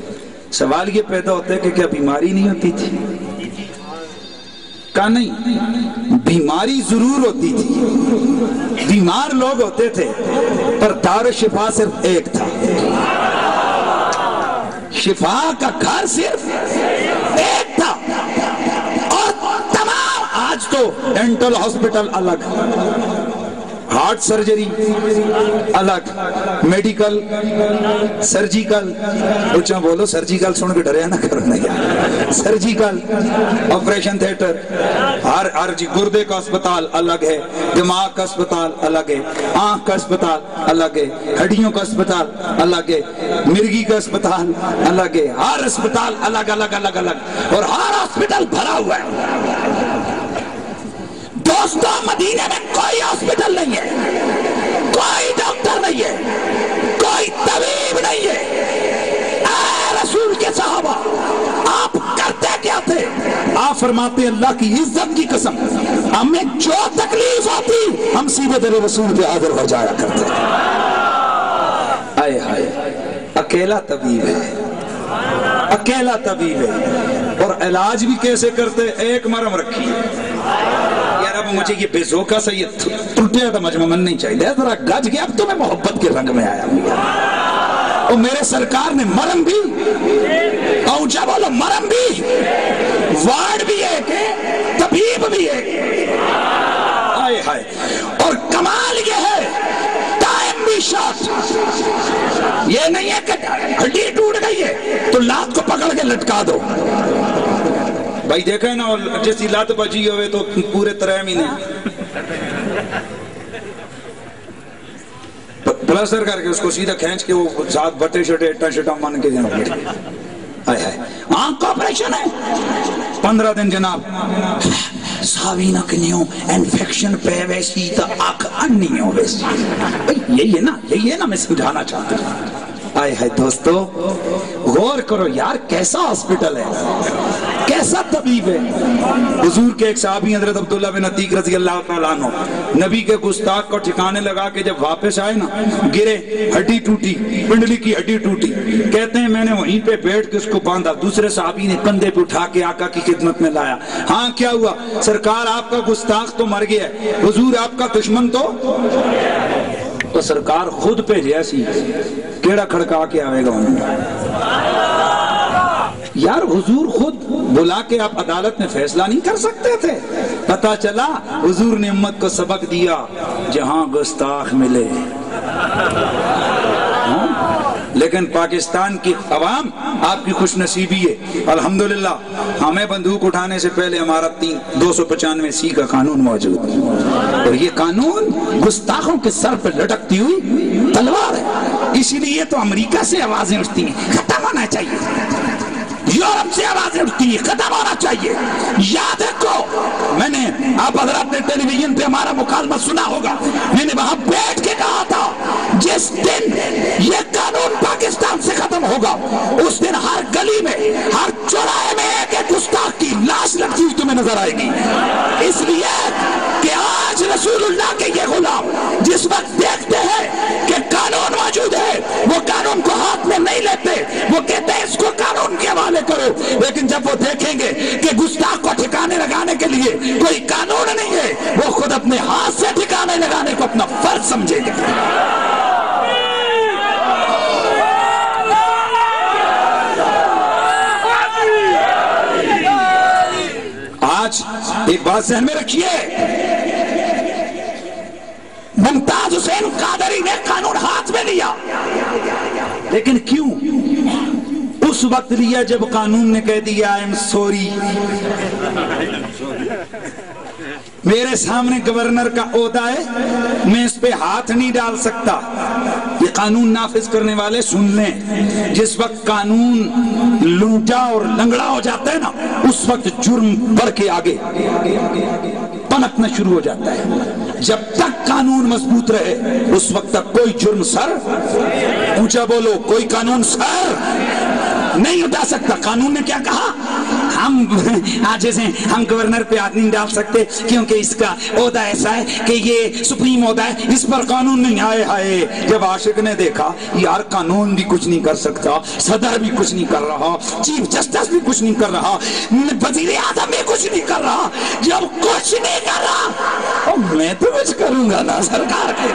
سوال یہ پیدا ہوتا ہے کہ کیا بیماری نہیں ہوتی تھی؟ کہا نہیں بیماری ضرور ہوتی تھی بیمار لوگ ہوتے تھے پر دار شفا صرف ایک تھا. شفا کا گھر صرف ایک تھا اور تمام آج تو ڈینٹل ہاسپٹل الگ ہارٹ سرجری الگ میڈیکل سرجیکل اچھا بولو سرجیکل سن کے ڈریا نہ کرو نہیں سرجیکل آپریشن تھیٹر ہر جی گردے کا اسپتال الگ ہے دماغ کا اسپتال الگ ہے آنکھ کا اسپتال الگ ہے ہڈیوں کا اسپتال الگ ہے مرگی کا اسپتال الگ ہے ہر اسپتال الگ الگ الگ الگ اور ہر ہاسپٹل بھرا ہوا ہے. دوستوں مدینے میں کوئی ہاسپٹل نہیں ہے کوئی ڈاکٹر نہیں ہے کوئی طبیب نہیں ہے. اے رسول کے صحابہ آپ کرتے کیا تھے؟ آپ فرماتے اللہ کی عزت کی قسم ہمیں جو تکلیف آتی ہم سیدھے در رسول پہ حاضر ہو جایا کرتے. آئے ہائے اکیلا طبیب ہے اکیلا طبیب ہے اور علاج بھی کیسے کرتے؟ ایک مرم رکھی اب مجھے یہ بے ذوقہ سے یہ ٹوٹیا تھا مجمع من نہیں چاہیے ذرا گج گیا اب تو میں محبت کے رنگ میں آیا ہوں. اور میرے سرکار نے مرم بھی اونچا بولو مرم بھی وارڈ بھی ہے کہ طبیب بھی ہے. یہ نہیں ہے کہ ہڈی ٹوٹ گئی ہے تو لات کو پکڑ کے لٹکا دو. بھائی دیکھا ہے نا, اور جیسی لات بجی ہوئے تو پورے 3 مہینے پلاسٹر کر کے اس کو سیدھا کھینچ کے وہ ساتھ بٹے شٹے اٹا شٹا مان کے جناب آنکھ کا آپریشن ہے 15 دن جناب. ساوی نہ کنیوں انفیکشن پہ ویسی تو آنکھ اننی ہو ویسی. یہی ہے نا میں سمجھانا چاہتا ہوں. آئے ہے دوستو, غور کرو یار, کیسا ہاسپٹل ہے, کیسا طبیب ہے. حضور کے ایک صحابی حضرت عبداللہ بن عتیق رضی اللہ تعالیٰ عنہ نبی کے گستاخ کو ٹھکانے لگا کے جب واپس آئے نا, گرے, ہڈی ٹوٹی, پنڈلی کی ہڈی ٹوٹی. کہتے ہیں میں نے وہیں پہ بیٹھ کے اس کو باندھا, دوسرے صحابی نے کندھے پہ اٹھا کے آقا کی خدمت میں لایا. ہاں کیا ہوا سرکار, آپ کا گستاخ تو مر گیا ہے, حضور آپ کا دشمن تو سرکار خود پہ جیسی کیڑا کھڑکا کے آئے گا انہوں. یار حضور خود بلا کے آپ عدالت میں فیصلہ نہیں کر سکتے تھے؟ پتا چلا حضور نے امت کو سبق دیا, جہاں گستاخ ملے. لیکن پاکستان کی عوام آپ کی خوش نصیبی ہے الحمدللہ, ہمیں بندوق اٹھانے سے پہلے ہمارا 295 کا قانون موجود ہے, اور یہ قانون گستاخوں کے سر پر لٹکتی ہوئی تلوار ہے. اسی لیے تو امریکہ سے آوازیں اٹھتی ہیں ختم ہونا چاہیے, یورپ سے آوازیں اٹھتی ہیں ختم ہونا چاہیے. یاد رکھو, میں نے آپ حضرات نے ٹیلی ویژن پہ ہمارا مکالمہ سنا ہوگا, میں نے وہاں بیٹھ کے کہا تھا جس دن یہ قانون پاکستان سے ختم ہوگا اس دن ہر گلی میں, ہر چوراہے میں ایک گستاخ کی لاش لگتی ہوئی تمہیں نظر آئے گی. اس لیے کہ آج رسول اللہ کے یہ غلام جس وقت دیکھتے ہیں کہ قانون موجود ہے, وہ قانون کو ہاتھ میں نہیں لیتے, وہ کہتے ہیں اس کو قانون کے حوالے کرو. لیکن جب وہ دیکھیں گے کہ گستاخ کو ٹھکانے لگانے کے لیے کوئی قانون نہیں ہے, وہ خود اپنے ہاتھ سے ٹھکانے لگانے کو اپنا فرض سمجھے گے. آج ایک بات ذہن میں رکھیے, ممتاز حسین قادری نے قانون ہاتھ میں لیا, لیکن کیوں اس وقت لیا جب قانون نے کہہ دیا آئی ایم سوری. میرے سامنے گورنر کا عہدہ ہے, میں اس پہ ہاتھ نہیں ڈال سکتا. یہ قانون نافذ کرنے والے سن لیں, جس وقت قانون لوٹا اور لنگڑا ہو جاتا ہے نا, اس وقت جرم بڑھ کے آگے پنپنا شروع ہو جاتا ہے. جب تک قانون مضبوط رہے اس وقت تک کوئی جرم سر, اونچا بولو, کوئی قانون سر نہیں اٹھا سکتا. قانون نے کیا کہا, ہم جیسے ہم گورنر پہ ہاتھ نہیں ڈال سکتے کیونکہ اس کا عہدہ ایسا ہے کہ یہ سپریم عہدہ ہے, اس پر قانون نہیں. آئے ہائے, جب عاشق نے دیکھا یار قانون بھی کچھ نہیں کر سکتا, صدر بھی کچھ نہیں کر رہا, چیف جسٹس بھی کچھ نہیں کر رہا, وزیر اعظم بھی کچھ نہیں کر رہا, جب کچھ نہیں کر رہا میں تو کچھ کروں گا نا سرکار کے.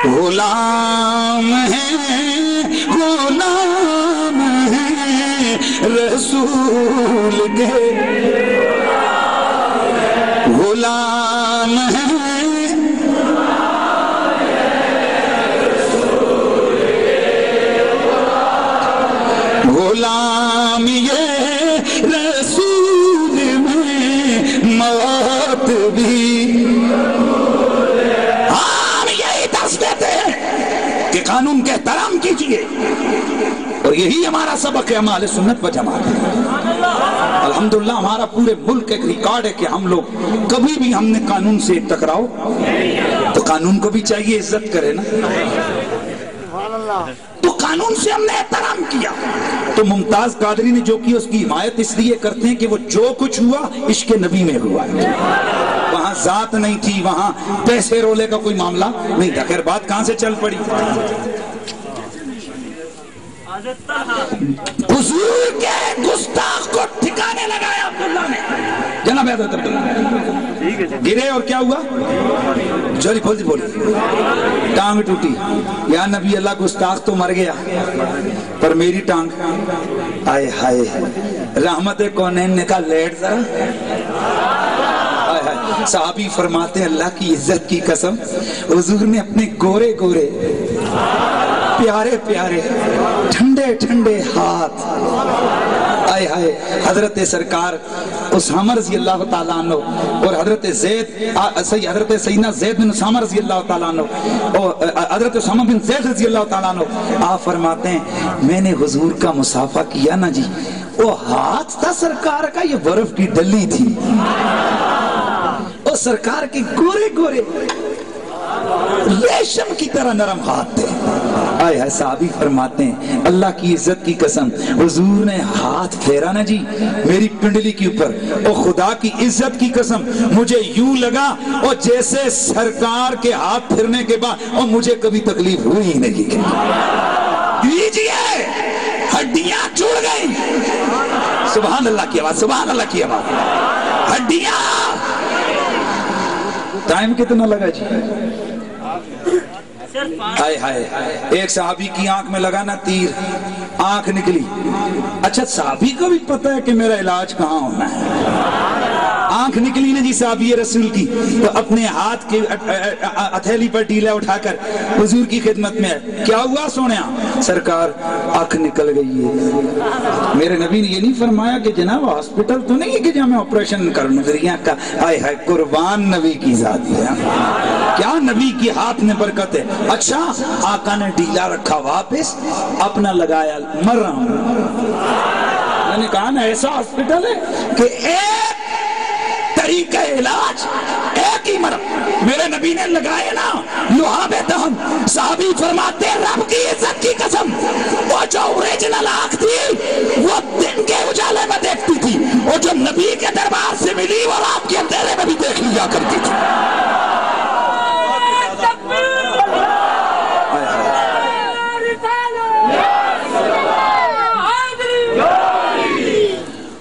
غلام ہیں, غلام ہیں رسول کے, غلام ہیں غلام یہ رسول میں موت بھی. ہم یہی درس دیتے ہیں کہ قانون کے احترام کیجئے, اور یہی ہمارا سبق ہے اہل سنت و جماعت. الحمدللہ ہمارا پورے ملک ایک ریکارڈ ہے کہ ہم لوگ کبھی بھی ہم نے قانون سے ٹکراؤ تو قانون کو بھی چاہیے عزت کرے نا, تو قانون سے ہم نے احترام کیا. تو ممتاز قادری نے جو کیا اس کی حمایت اس لیے کرتے ہیں کہ وہ جو کچھ ہوا عشق نبی میں ہوا, وہاں ذات نہیں تھی, وہاں پیسے رولے کا کوئی معاملہ نہیں تھا. خیر بات کہاں سے چل پڑی, حضور کے گستاخ کو ٹھکانے لگایا عبداللہ نے, جناب حضرت عبداللہ گرے اور کیا ہوا, جوری بولتی بولی, ٹانگ ٹوٹی. یا نبی اللہ گستاخ تو مر گیا پر میری ٹانگ, آئے ہائے, رحمت کونین نے کہا لیٹ ذرا, صحابی فرماتے ہیں اللہ کی عزت کی قسم حضور نے اپنے گورے گورے پیارے پیارے ٹھنڈے ٹھنڈے ہاتھ آئے ہائے حضرت سرکار اسامہ رضی اللہ تعالیٰ عنہ اور حضرت سیدنا زید بن اسامہ رضی اللہ تعالیٰ عنہ اور حضرت اسامہ بن زید رضی اللہ تعالیٰ عنہ آپ فرماتے ہیں میں نے حضور کا مصافحہ کیا نا جی، وہ ہاتھ تھا سرکار کا یہ برف کی ڈلی تھی، اور سرکار کے گورے گورے ریشم کی طرح نرم ہاتھ تھے۔ آئے ہے صحابی فرماتے ہیں اللہ کی عزت کی قسم حضور نے ہاتھ پھیرا نا جی میری پنڈلی کے اوپر، اور خدا کی عزت کی قسم مجھے یوں لگا اور جیسے سرکار کے ہاتھ پھرنے کے بعد اور مجھے کبھی تکلیف ہوئی ہی نہیں۔ لیجئے ہڈیاں جڑ گئی، سبحان اللہ کی آواز، سبحان اللہ کی آواز، ہڈیاں۔ ٹائم کتنا لگا جی؟ ہائے ہائے، ایک صحابی کی آنکھ میں لگا نا تیر، آنکھ نکلی۔ اچھا صحابی کو بھی پتا ہے کہ میرا علاج کہاں ہونا ہے، آنکھ نکلی نا جی صحابی رسول کی، تو اپنے ہاتھ کے ہتھیلی پر ڈیلا اٹھا کر حضور کی خدمت میں کیا ہوا سونیا؟ سرکار آنکھ نکل گئی ہے۔ میرے نبی نے یہ نہیں فرمایا کہ جناب ہاسپٹل تو نہیں ہے کہ جہاں میں آپریشن کر لوں، کا ہائے ہائے قربان نبی کی ذات ہے، کیا نبی کی ہاتھ میں برکت ہے۔ اچھا آقا نے ڈیلا رکھا، واپس اپنا لگایا، مر رہا ہوں۔ میں نے کہا نا ایسا ہاسپٹل ہے کہ ایک طریقہ علاج ایک ہی مرض، میرے نبی نے لگائے نا لوہا بے دہن۔ صحابی فرماتے رب کی عزت کی قسم وہ جو اوریجنل آنکھ تھی وہ دن کے اجالے میں دیکھتی تھی، اور جو نبی کے دربار سے ملی وہ رات کے اندھیرے میں بھی دیکھ لیا کرتی تھی۔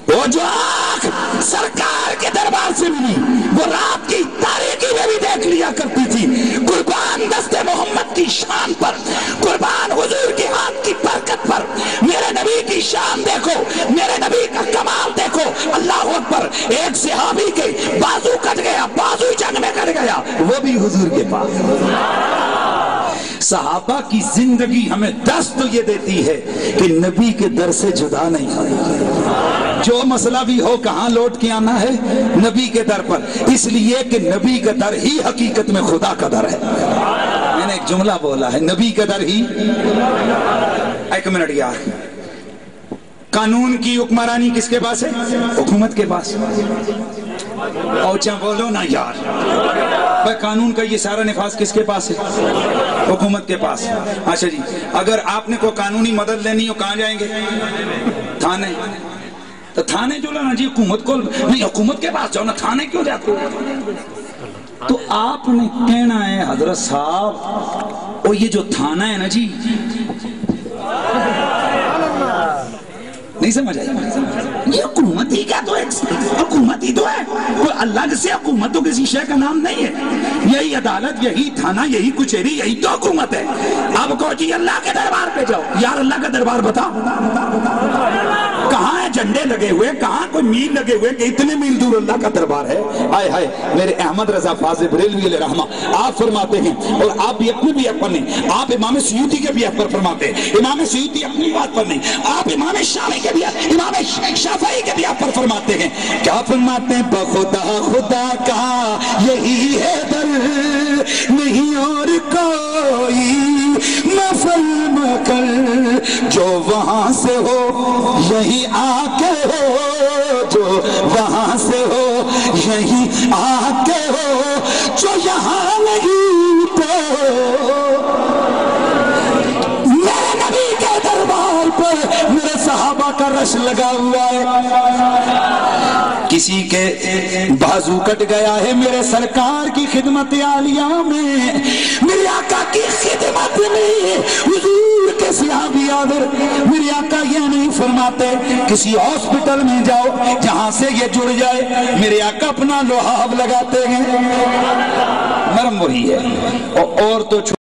وہ جو آنکھ سرکار کے دربار سے ملی وہ رات کی تاریکی میں بھی دیکھ لیا کرتی تھی۔ قربان دست محمد کی شان پر، قربان حضور کے ہاتھ کی برکت پر، میرے نبی کی شان دیکھو، میرے نبی کا کمال دیکھو۔ اللہ اکبر، ایک صحابی کے بازو کٹ گیا، بازو جنگ میں کٹ گیا، وہ بھی حضور کے پاس۔ صحابہ کی زندگی ہمیں دست تو یہ دیتی ہے کہ نبی کے در سے جدا نہیں ہونا، جو مسئلہ بھی ہو کہاں لوٹ کے آنا ہے؟ نبی کے در پر، اس لیے کہ نبی کا در ہی حقیقت میں خدا کا در ہے۔ میں نے ایک جملہ بولا ہے، نبی کا در ہی۔ ایک منٹ یار، قانون کی حکمرانی کس کے پاس ہے؟ حکومت کے پاس۔ اوچا بولو نا یار، بھائی قانون کا یہ سارا نفاذ کس کے پاس ہے؟ حکومت کے پاس۔ اچھا جی، اگر آپ نے کوئی قانونی مدد لینی ہو کہاں جائیں گے؟ تھانے۔ تو تھانے جو لانا جی حکومت کو نہیں، حکومت کے پاس جاؤ نا، تھانے کیوں جاتے ہو؟ تو آپ نے کہنا ہے حضرت صاحب اور یہ جو تھانہ ہے نا جی، نہیں سمجھ آئی؟ یہ حکومت ہی کیا تو حکومت ہی تو ہے، کوئی اللہ سے حکومت تو کسی شے کا نام نہیں ہے۔ یہی عدالت، یہی تھانہ، یہی کچہری، یہی تو حکومت ہے۔ اب کو جی اللہ کے دربار پہ جاؤ، یار اللہ کا دربار بتا کہاں ہے؟ جھنڈے لگے ہوئے، کہاں کوئی میل لگے ہوئے کہ اتنے میل دور اللہ کا دربار ہے؟ آئے ہائے، میرے احمد رضا فاضل بریلوی علیہ رحمہ آپ فرماتے ہیں، اور آپ بھی اپنے بھی پر نہیں، آپ امام سیوطی کے بھی پر فرماتے ہیں، امام سیوطی اپنی بات پر نہیں، آپ امام شافعی کے بھی، امام شافعی کے بھی آپ پر فرماتے ہیں، کیا فرماتے ہیں؟ بخدا خدا کا یہی ہے در، نہیں اور کوئی نفل مکر، جو وہاں سے ہو یہی آ کے ہو، جو وہاں سے ہو یہی آ کے ہو، جو یہاں نہیں تو میرے نبی کے دربار پر میرے صحابہ کا رش لگا ہوا ہے۔ کسی کے بازو کٹ گیا ہے میرے سرکار کی خدمت عالیہ میں، میرے آقا کی خدمت میں، حضور کے صحابی آدر، میرے آقا یہ نہیں فرماتے کسی ہاسپٹل میں جاؤ جہاں سے یہ جڑ جائے، میرے آقا اپنا لوہا لگاتے ہیں، نرم وہی ہے، اور تو